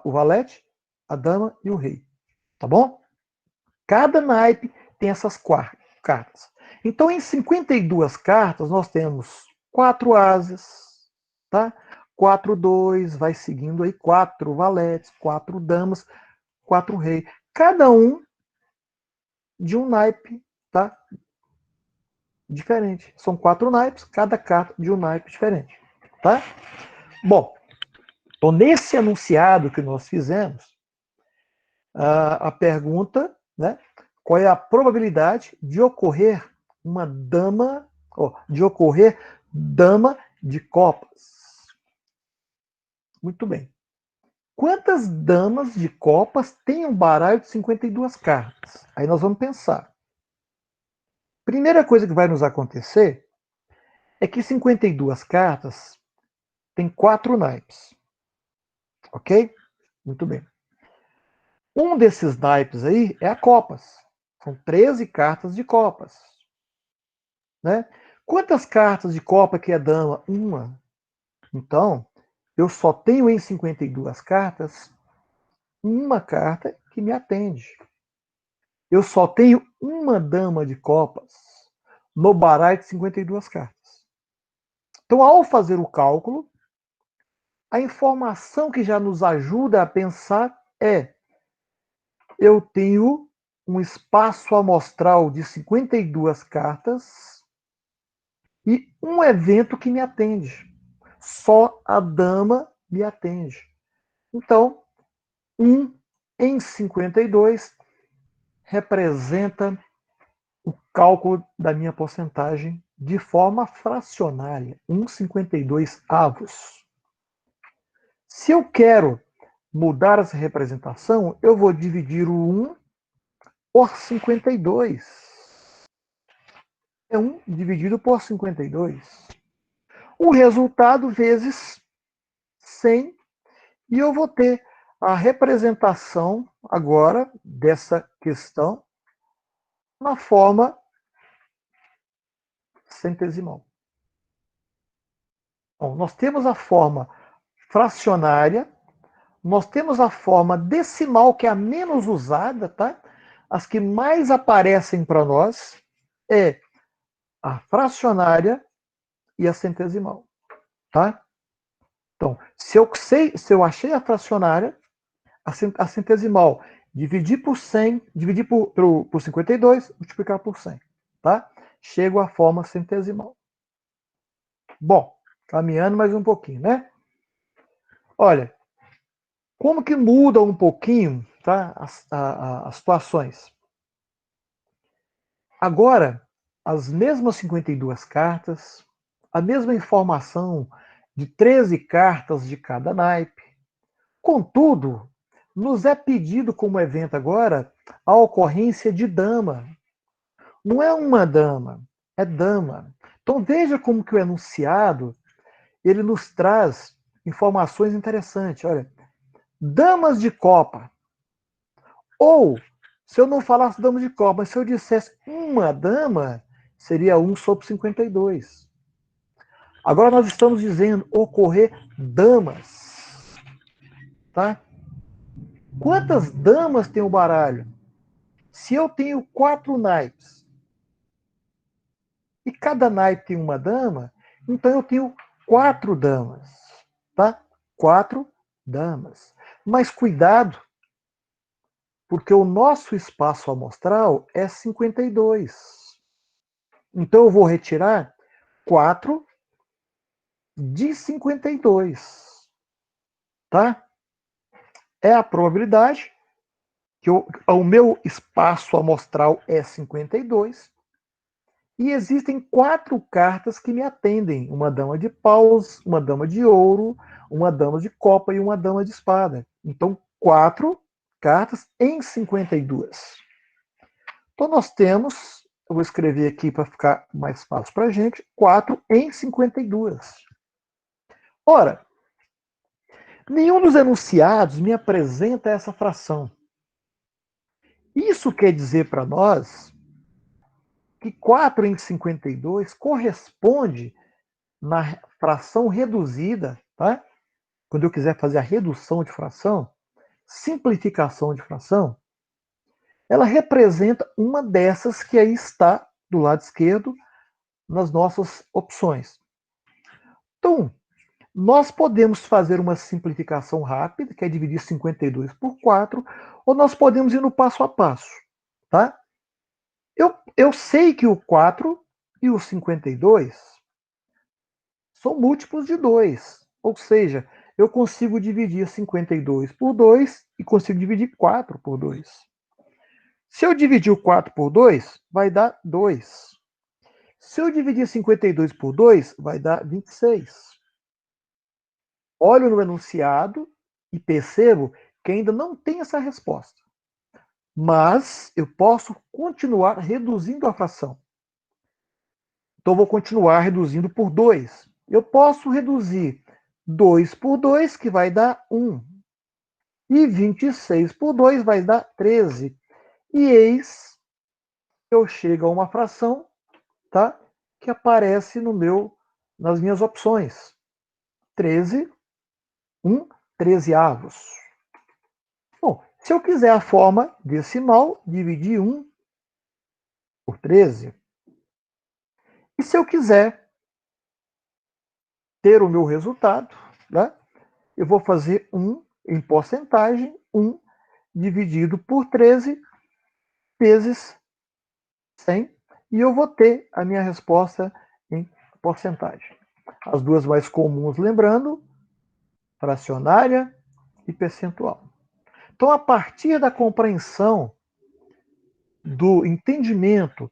o valete, a dama e o rei, tá bom? Cada naipe tem essas cartas. Então em 52 cartas nós temos 4 ases, tá? 4 2, vai seguindo aí 4 valetes, 4 damas, 4 reis. Cada um de um naipe, tá? Diferente. São 4 naipes, cada carta de um naipe diferente, tá? Bom, então nesse enunciado que nós fizemos, a pergunta, né? Qual é a probabilidade de ocorrer uma dama, de ocorrer dama de copas? Muito bem. Quantas damas de copas tem um baralho de 52 cartas? Aí nós vamos pensar. Primeira coisa que vai nos acontecer é que 52 cartas tem 4 naipes. Ok? Muito bem. Um desses naipes aí é a copas. São 13 cartas de copas. Né? Quantas cartas de copa que é dama? Uma. Então, eu só tenho em 52 cartas uma carta que me atende. Eu só tenho uma dama de copas no baralho de 52 cartas. Então, ao fazer o cálculo, a informação que já nos ajuda a pensar é: eu tenho um espaço amostral de 52 cartas e um evento que me atende. Só a dama me atende. Então, 1 em 52 representa o cálculo da minha porcentagem de forma fracionária. 1,52 avos. Se eu quero mudar essa representação, eu vou dividir o 1 por 52. É 1 dividido por 52. O resultado vezes 100, e eu vou ter a representação agora dessa questão na forma centesimal. Bom, nós temos a forma fracionária, nós temos a forma decimal, que é a menos usada, tá? As que mais aparecem para nós é a fracionária e a centesimal, tá? Então, se eu achei a fracionária, a centesimal, dividir por 100, dividir por 52, multiplicar por 100, tá? Chego à forma centesimal. Bom, caminhando mais um pouquinho, né? Olha, como que muda um pouquinho, tá, as situações? Agora, as mesmas 52 cartas, a mesma informação de 13 cartas de cada naipe. Contudo, nos é pedido como evento agora a ocorrência de dama. Não é uma dama, é dama. Então veja como que o enunciado ele nos traz informações interessantes. Olha, damas de copa ou Se eu não falasse dama de copa, mas se eu dissesse uma dama, seria 1 sobre 52. Agora nós estamos dizendo ocorrer damas. Tá? Quantas damas tem o baralho? Se eu tenho 4 naipes e cada naipe tem uma dama, então eu tenho 4 damas. Tá? 4 damas. Mas cuidado, porque o nosso espaço amostral é 52. Então eu vou retirar 4 de 52. Tá? É a probabilidade que o meu espaço amostral é 52 e existem 4 cartas que me atendem: uma dama de paus, uma dama de ouro, uma dama de copa e uma dama de espada. Então, 4 cartas em 52. Então, nós temos, eu vou escrever aqui para ficar mais fácil para a gente, 4 em 52. Ora, nenhum dos enunciados me apresenta essa fração. Isso quer dizer para nós que 4 em 52 corresponde na fração reduzida, tá? Quando eu quiser fazer a redução de fração, simplificação de fração, ela representa uma dessas que aí está do lado esquerdo nas nossas opções. Então, nós podemos fazer uma simplificação rápida, que é dividir 52 por 4, ou nós podemos ir no passo a passo, tá? Eu sei que o 4 e o 52 são múltiplos de 2. Ou seja, eu consigo dividir 52 por 2 e consigo dividir 4 por 2. Se eu dividir o 4 por 2, vai dar 2. Se eu dividir 52 por 2, vai dar 26. Olho no enunciado e percebo que ainda não tem essa resposta. Mas eu posso continuar reduzindo a fração. Então, vou continuar reduzindo por 2. Eu posso reduzir 2 por 2, que vai dar 1. E 26 por 2 vai dar 13. E eis que eu chego a uma fração, tá? Que aparece nas minhas opções. 13, 1 trezeavos. Bom, se eu quiser a forma decimal, dividir 1 por 13. E se eu quiser ter o meu resultado, né? Eu vou fazer 1 em porcentagem, 1 dividido por 13 vezes 100, e eu vou ter a minha resposta em porcentagem. As duas mais comuns, lembrando, fracionária e percentual. Então, a partir da compreensão do entendimento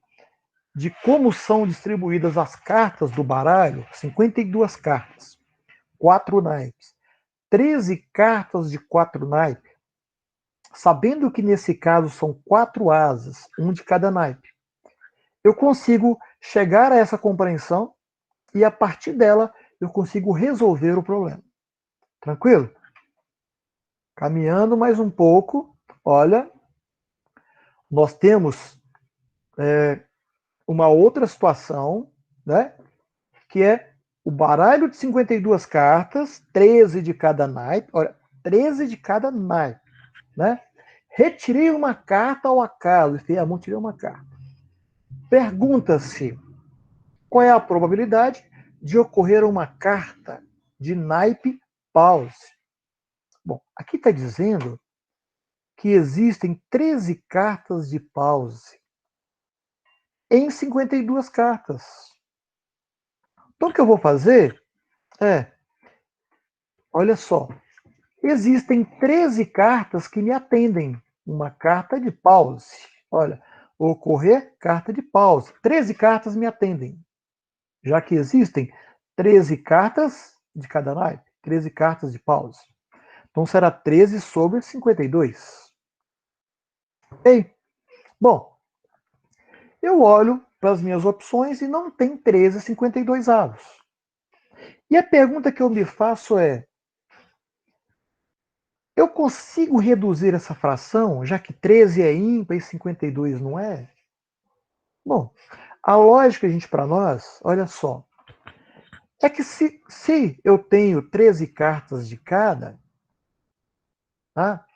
de como são distribuídas as cartas do baralho, 52 cartas, 4 naipes, 13 cartas de 4 naipes, sabendo que nesse caso são 4 asas, um de cada naipe, eu consigo chegar a essa compreensão e a partir dela eu consigo resolver o problema. Tranquilo? Caminhando mais um pouco, olha, nós temos uma outra situação, né? Que é o baralho de 52 cartas, 13 de cada naipe, olha, 13 de cada naipe, né? Retirei uma carta ao acaso, enfiei a mão, tirei uma carta. Pergunta-se qual é a probabilidade de ocorrer uma carta de naipe pause. Bom, aqui está dizendo que existem 13 cartas de pause em 52 cartas. Então, o que eu vou fazer olha só, existem 13 cartas que me atendem. Uma carta de pause. Olha, ocorrer carta de pause. 13 cartas me atendem. Já que existem 13 cartas de cada naipe, 13 cartas de pause. Então será 13 sobre 52. Ok? Bom, eu olho para as minhas opções e não tem 13 52 avos. E a pergunta que eu me faço é: Eu consigo reduzir essa fração, já que 13 é ímpar e 52 não é? Bom, a lógica, gente, para nós, olha só, é que se eu tenho 13 cartas de cada, tá?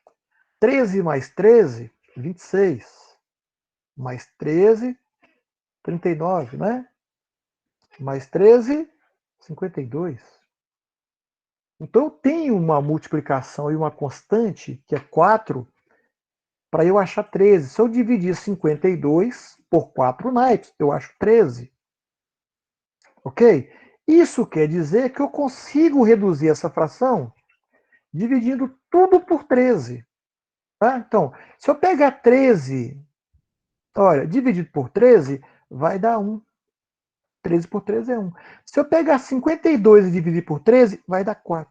13 mais 13, 26. Mais 13, 39, né? Mais 13, 52. Então eu tenho uma multiplicação e uma constante, que é 4, para eu achar 13. Se eu dividir 52 por 4 naipes, eu acho 13. Ok? Isso quer dizer que eu consigo reduzir essa fração dividindo tudo por 13. Tá? Então, se eu pegar 13, olha, dividido por 13, vai dar 1. 13 por 13 é 1. Se eu pegar 52 e dividir por 13, vai dar 4.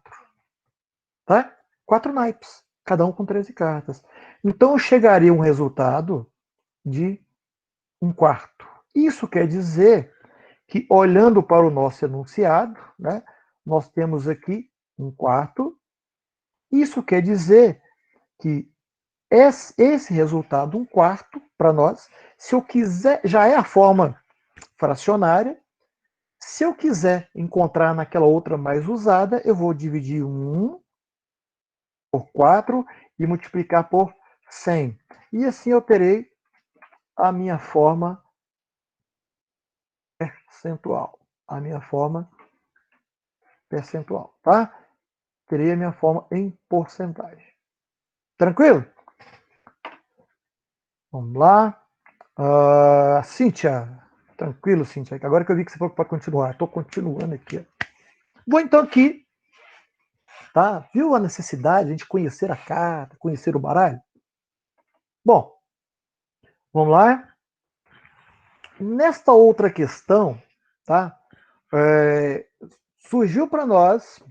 Tá? 4 naipes, cada um com 13 cartas. Então eu chegaria a um resultado de 1/4. Isso quer dizer que, olhando para o nosso enunciado, né, nós temos aqui 1/4. Isso quer dizer que esse resultado, 1/4, para nós, se eu quiser, já é a forma fracionária. Se eu quiser encontrar naquela outra mais usada, eu vou dividir 1 por 4 e multiplicar por 100. E assim eu terei a minha forma percentual. A minha forma percentual, tá? Terei a minha forma em porcentagem. Tranquilo? Vamos lá. Cíntia. Tranquilo, Cíntia. Agora que eu vi que você falou para continuar. Estou continuando aqui. Vou então aqui. Tá? Viu a necessidade de a gente conhecer a carta, conhecer o baralho? Bom, vamos lá. Nesta outra questão, tá? Surgiu para nós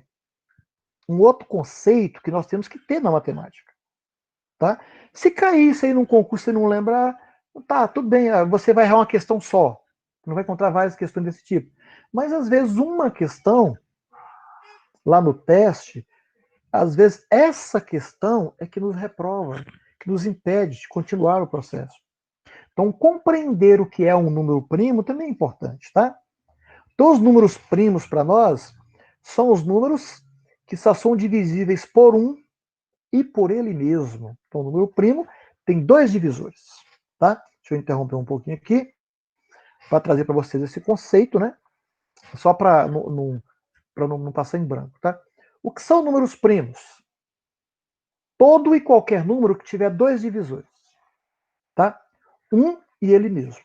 um outro conceito que nós temos que ter na matemática. Tá? Se cair isso aí num concurso e não lembrar, tá, tudo bem, você vai errar uma questão só. Não vai encontrar várias questões desse tipo. Mas às vezes uma questão lá no teste, às vezes essa questão é que nos reprova, que nos impede de continuar o processo. Então, compreender o que é um número primo também é importante, tá? Então, os números primos para nós são os números que só são divisíveis por um e por ele mesmo. Então, o número primo tem dois divisores, tá? Deixa eu interromper um pouquinho aqui para trazer para vocês esse conceito, né? Só para não passar em branco, tá? O que são números primos? Todo e qualquer número que tiver dois divisores, tá? Um e ele mesmo.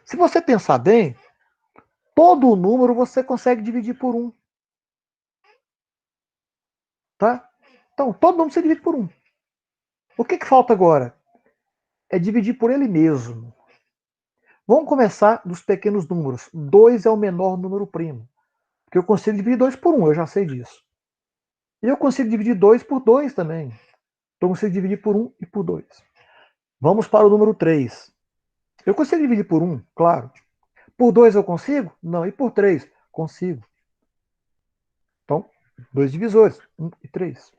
Se você pensar bem, todo número você consegue dividir por um, tá? Então, todo número você divide por um. O que falta agora? É dividir por ele mesmo. Vamos começar dos pequenos números. 2 é o menor número primo. Porque eu consigo dividir 2 por 1, eu já sei disso. E eu consigo dividir 2 por 2 também. Então eu consigo dividir por 1 e por 2. Vamos para o número 3. Eu consigo dividir por 1, claro. Por 2 eu consigo? Não. E por 3? Consigo. Então, dois divisores, 1 e 3.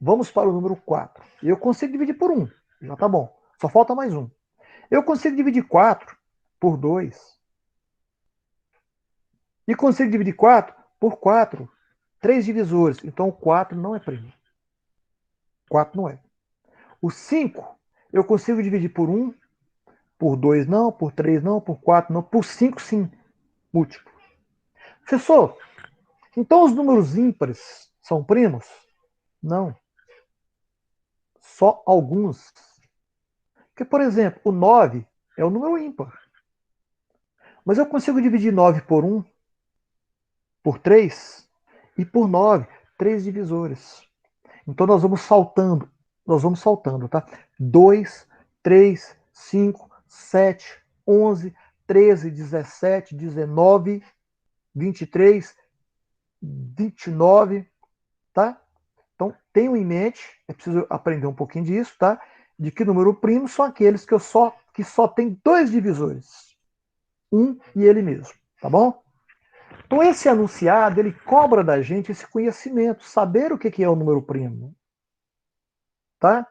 Vamos para o número 4. Eu consigo dividir por 1. Já está bom. Só falta mais um. Eu consigo dividir 4 por 2. E consigo dividir 4 por 4. 3 divisores. Então o 4 não é primo. 4 não é. O 5 eu consigo dividir por 1, por 2 não, por 3 não, por 4 não, por 5 sim. Múltiplo. Professor, então os números ímpares são primos? Não. Só alguns. Porque, por exemplo, o 9 é o número ímpar. Mas eu consigo dividir 9 por 1, por 3 e por 9. 3 divisores. Então nós vamos saltando, tá? 2, 3, 5, 7, 11, 13, 17, 19, 23, 29, tá? Então tenham em mente, é preciso aprender um pouquinho disso, tá? De que número primo são aqueles que só tem dois divisores, um e ele mesmo, tá bom? Então esse anunciado, ele cobra da gente esse conhecimento, saber o que é o número primo. tá?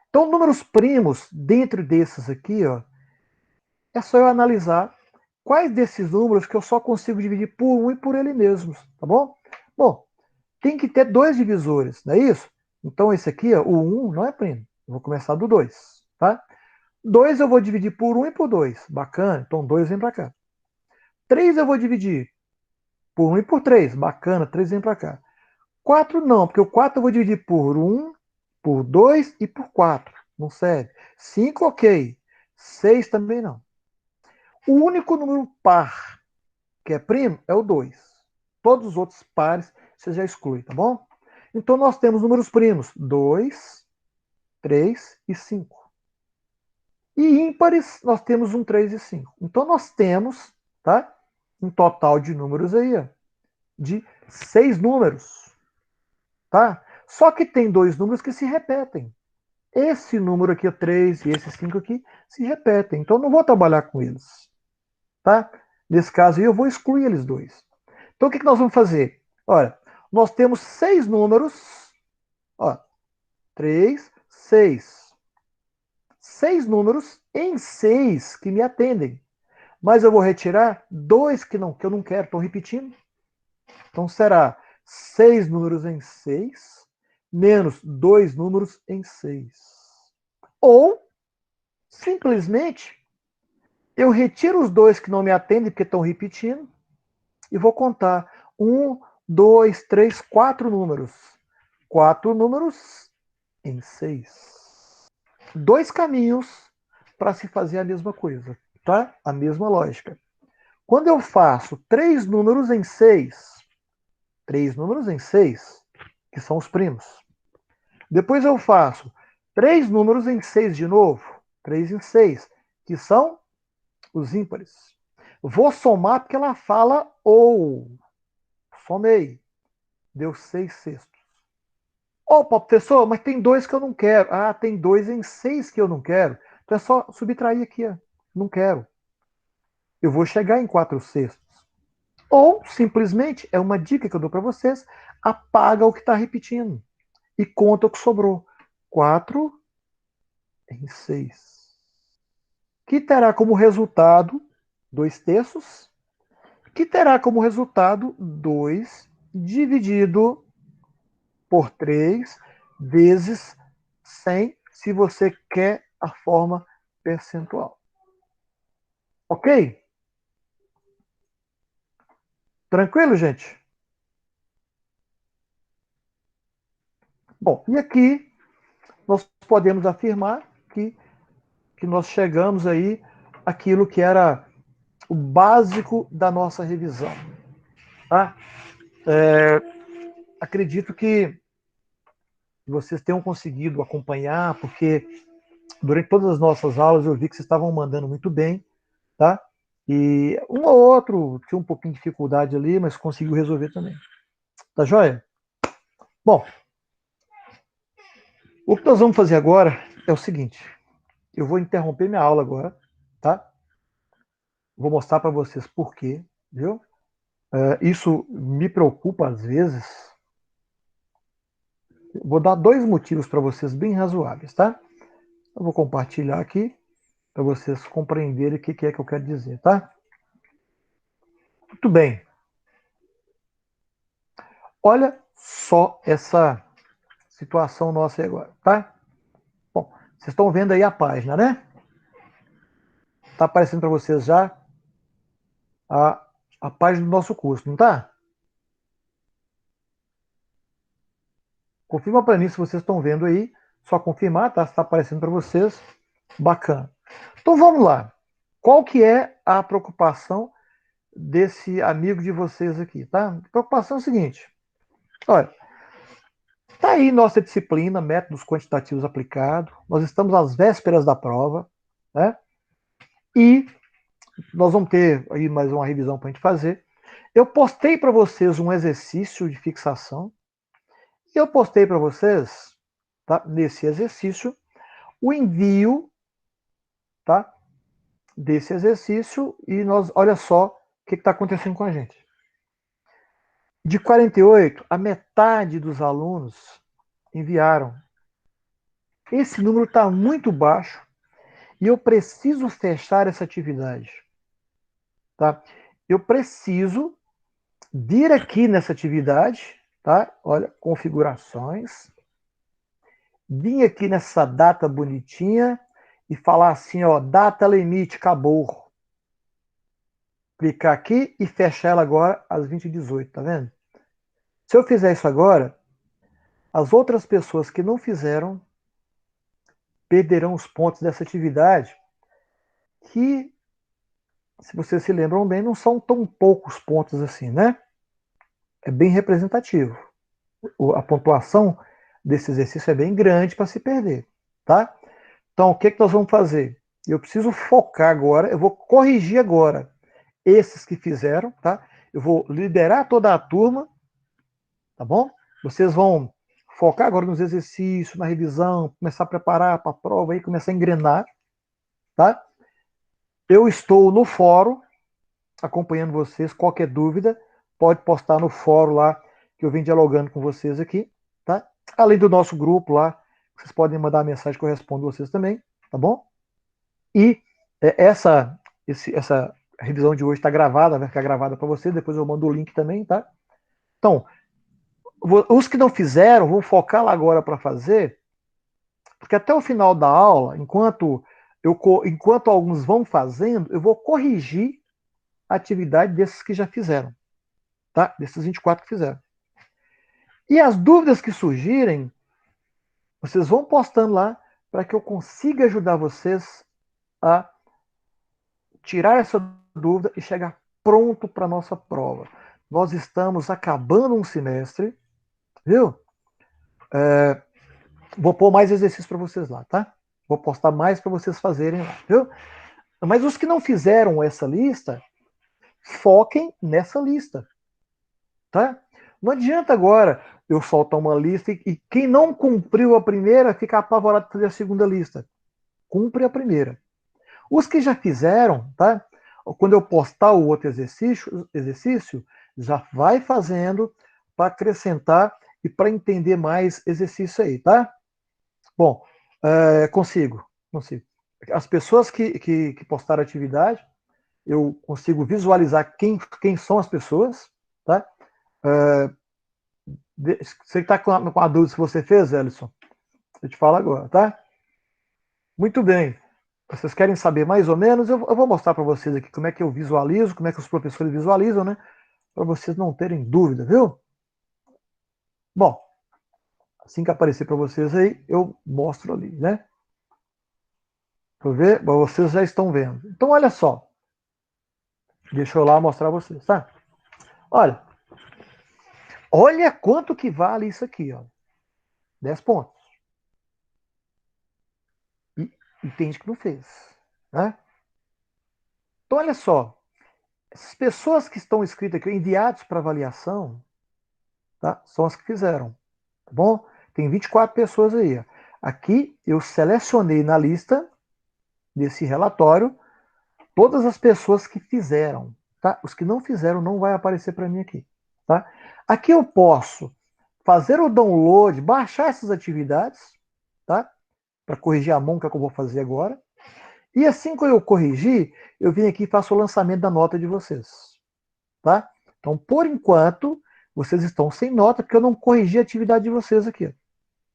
Então, números primos, dentro desses aqui, ó, é só eu analisar quais desses números que eu só consigo dividir por um e por ele mesmo, tá bom? Bom, tem que ter dois divisores, não é isso? Então, esse aqui, ó, o 1 não é primo. Eu vou começar do 2, tá? 2 eu vou dividir por 1 e por 2. Bacana, então 2 vem para cá. 3 eu vou dividir por 1 e por 3. Bacana, 3 vem para cá. 4 não, porque o 4 eu vou dividir por 1, por 2 e por 4. Não serve. 5, ok. 6 também não. O único número par que é primo é o 2. Todos os outros pares você já exclui, tá bom? Então nós temos números primos 2, 3 e 5. E ímpares nós temos 1, 3 e 5. Então nós temos, tá? Um total de números aí, ó, de 6 números, tá? Só que tem dois números que se repetem. Esse número aqui, o 3 e esse 5 aqui, se repetem. Então eu não vou trabalhar com eles, tá? Nesse caso aí eu vou excluir eles dois. Então o que nós vamos fazer? Olha, nós temos 6 números, ó, 3, 6. 6 números em 6 que me atendem. Mas eu vou retirar dois que eu não quero, estou repetindo. Então será 6 números em 6 menos 2 números em 6. Ou, simplesmente, eu retiro os dois que não me atendem porque estão repetindo e vou contar 1, 2, 3, 4 números. 4 números em 6. Dois caminhos para se fazer a mesma coisa, tá? A mesma lógica. Quando eu faço 3 números em 6, 3 números em 6, que são os primos. Depois eu faço 3 números em 6 de novo, 3 em 6, que são os ímpares. Vou somar porque ela fala ou. Somei. Deu 6 sextos. Opa, professor, mas tem dois que eu não quero. Ah, tem 2 em 6 que eu não quero. Então é só subtrair aqui, ó. Não quero. Eu vou chegar em 4 sextos. Ou, simplesmente, é uma dica que eu dou para vocês, apaga o que está repetindo e conta o que sobrou. 4 em 6. Que terá como resultado 2 terços, que terá como resultado 2 dividido por 3 vezes 100, se você quer a forma percentual. Ok? Tranquilo, gente? Bom, e aqui nós podemos afirmar que nós chegamos aí àquilo que era o básico da nossa revisão. Tá? Acredito que vocês tenham conseguido acompanhar, porque durante todas as nossas aulas eu vi que vocês estavam mandando muito bem, tá? E um ou outro tinha um pouquinho de dificuldade ali, mas conseguiu resolver também. Tá joia? Bom, o que nós vamos fazer agora é o seguinte: eu vou interromper minha aula agora, tá? Vou mostrar para vocês por quê, viu? Isso me preocupa às vezes. Vou dar dois motivos para vocês bem razoáveis, tá? Eu vou compartilhar aqui para vocês compreenderem o que é que eu quero dizer, tá? Muito bem. Olha só essa situação nossa aí agora, tá? Bom, vocês estão vendo aí a página, né? Tá aparecendo para vocês já a, a página do nosso curso, não tá? Confirma para mim se vocês estão vendo aí. Só confirmar, tá? Se está aparecendo para vocês. Bacana. Então vamos lá. Qual que é a preocupação desse amigo de vocês aqui, tá? A preocupação é o seguinte. Olha, tá aí nossa disciplina, métodos quantitativos aplicados. Nós estamos às vésperas da prova, né? E nós vamos ter aí mais uma revisão para a gente fazer. Eu postei para vocês um exercício de fixação. E eu postei para vocês, tá? Nesse exercício, o envio, tá? Desse exercício e nós, olha só o que está acontecendo com a gente. De 48, a metade dos alunos enviaram esse número está muito baixo e eu preciso fechar essa atividade. Tá? Eu preciso vir aqui nessa atividade, tá? Olha, configurações, vir aqui nessa data bonitinha e falar assim, ó, data limite, acabou. Clicar aqui e fechar ela agora às 20h18, tá vendo? Se eu fizer isso agora, as outras pessoas que não fizeram perderão os pontos dessa atividade, que, se vocês se lembram bem, não são tão poucos pontos assim, né? É bem representativo. A pontuação desse exercício é bem grande para se perder, tá? Então, o que, que nós vamos fazer? Eu preciso focar agora, eu vou corrigir agora esses que fizeram, tá? Eu vou liberar toda a turma, tá bom? Vocês vão focar agora nos exercícios, na revisão, começar a preparar para a prova e começar a engrenar, tá? Eu estou no fórum acompanhando vocês. Qualquer dúvida, pode postar no fórum lá, que eu venho dialogando com vocês aqui, tá? Além do nosso grupo lá, vocês podem mandar mensagem que eu respondo vocês também, tá bom? E essa revisão de hoje está gravada, vai ficar gravada para vocês, depois eu mando o link também, tá? Então, os que não fizeram, vão focar lá agora para fazer, porque até o final da aula, enquanto alguns vão fazendo, eu vou corrigir a atividade desses que já fizeram, tá? Desses 24 que fizeram. E as dúvidas que surgirem, vocês vão postando lá para que eu consiga ajudar vocês a tirar essa dúvida e chegar pronto para a nossa prova. Nós estamos acabando um semestre, viu? Vou pôr mais exercícios para vocês lá, tá? Vou postar mais para vocês fazerem lá, viu? Mas os que não fizeram essa lista, foquem nessa lista, tá? Não adianta agora eu soltar uma lista e quem não cumpriu a primeira fica apavorado de fazer a segunda lista. Cumpre a primeira. Os que já fizeram, tá? Quando eu postar o outro exercício já vai fazendo para acrescentar e para entender mais exercício aí, tá? Bom, consigo. As pessoas que postaram atividade, eu consigo visualizar quem são as pessoas, tá? Você está com a dúvida se você fez, Ellison? Eu te falo agora, tá? Muito bem. Vocês querem saber mais ou menos? Eu vou mostrar para vocês aqui como é que eu visualizo, como é que os professores visualizam, né? Para vocês não terem dúvida, viu? Bom, assim que aparecer para vocês aí, eu mostro ali, né? Para ver, vocês já estão vendo. Então, olha só. Deixa eu lá mostrar para vocês, tá? Olha quanto que vale isso aqui, ó. 10 pontos. E tem gente que não fez, né? Então, olha só. Essas pessoas que estão escritas aqui, enviados para avaliação, tá? São as que fizeram, tá bom? Tem 24 pessoas aí. Ó. Aqui eu selecionei na lista desse relatório todas as pessoas que fizeram, tá? Os que não fizeram não vai aparecer para mim aqui, tá? Aqui eu posso fazer o download, baixar essas atividades, tá? Para corrigir a mão que é o que eu vou fazer agora. E assim que eu corrigir, eu venho aqui e faço o lançamento da nota de vocês, tá? Então, por enquanto, vocês estão sem nota, porque eu não corrigi a atividade de vocês aqui,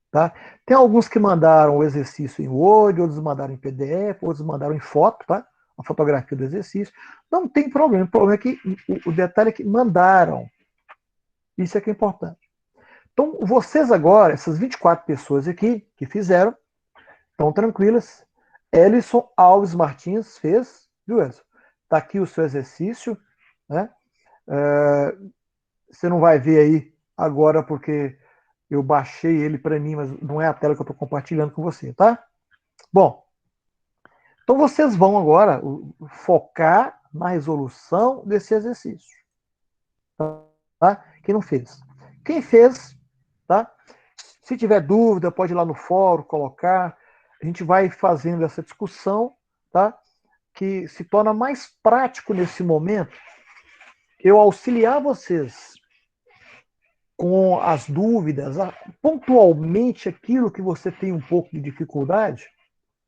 tá? Tem alguns que mandaram o exercício em Word, outros mandaram em PDF, outros mandaram em foto, tá? A fotografia do exercício. Não tem problema. O problema é que o detalhe é que mandaram. Isso é que é importante. Então, vocês agora, essas 24 pessoas aqui que fizeram, estão tranquilas. Ellison Alves Martins fez, viu, Ellison? Está aqui o seu exercício, né? Você não vai ver aí agora porque eu baixei ele para mim, mas não é a tela que eu estou compartilhando com você, tá? Bom, então vocês vão agora focar na resolução desse exercício, tá? Quem não fez? Quem fez, tá? Se tiver dúvida, pode ir lá no fórum, colocar. A gente vai fazendo essa discussão, tá? Que se torna mais prático nesse momento eu auxiliar vocês com as dúvidas, pontualmente aquilo que você tem um pouco de dificuldade,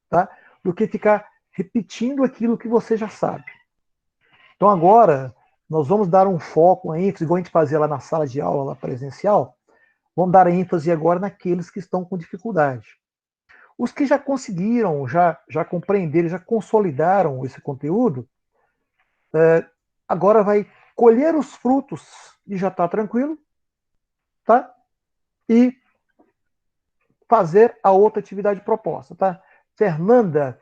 tá? Do que ficar repetindo aquilo que você já sabe. Então agora nós vamos dar um foco, uma ênfase, igual a gente fazia lá na sala de aula, lá presencial, vamos dar ênfase agora naqueles que estão com dificuldade. Os que já conseguiram, já compreenderam, já consolidaram esse conteúdo, agora vai colher os frutos e já está tranquilo, tá? E fazer a outra atividade proposta, tá? Fernanda,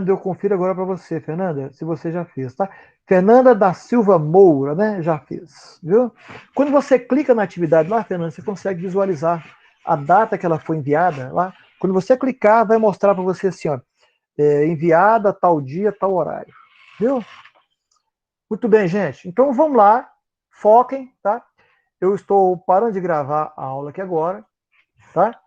eu confiro agora para você, Fernanda, se você já fez, tá? Fernanda da Silva Moura, né? Já fez, viu? Quando você clica na atividade lá, Fernanda, você consegue visualizar a data que ela foi enviada lá. Quando você clicar, vai mostrar para você assim, ó, enviada tal dia, tal horário, viu? Muito bem, gente. Então vamos lá, foquem, tá? Eu estou parando de gravar a aula aqui agora, tá?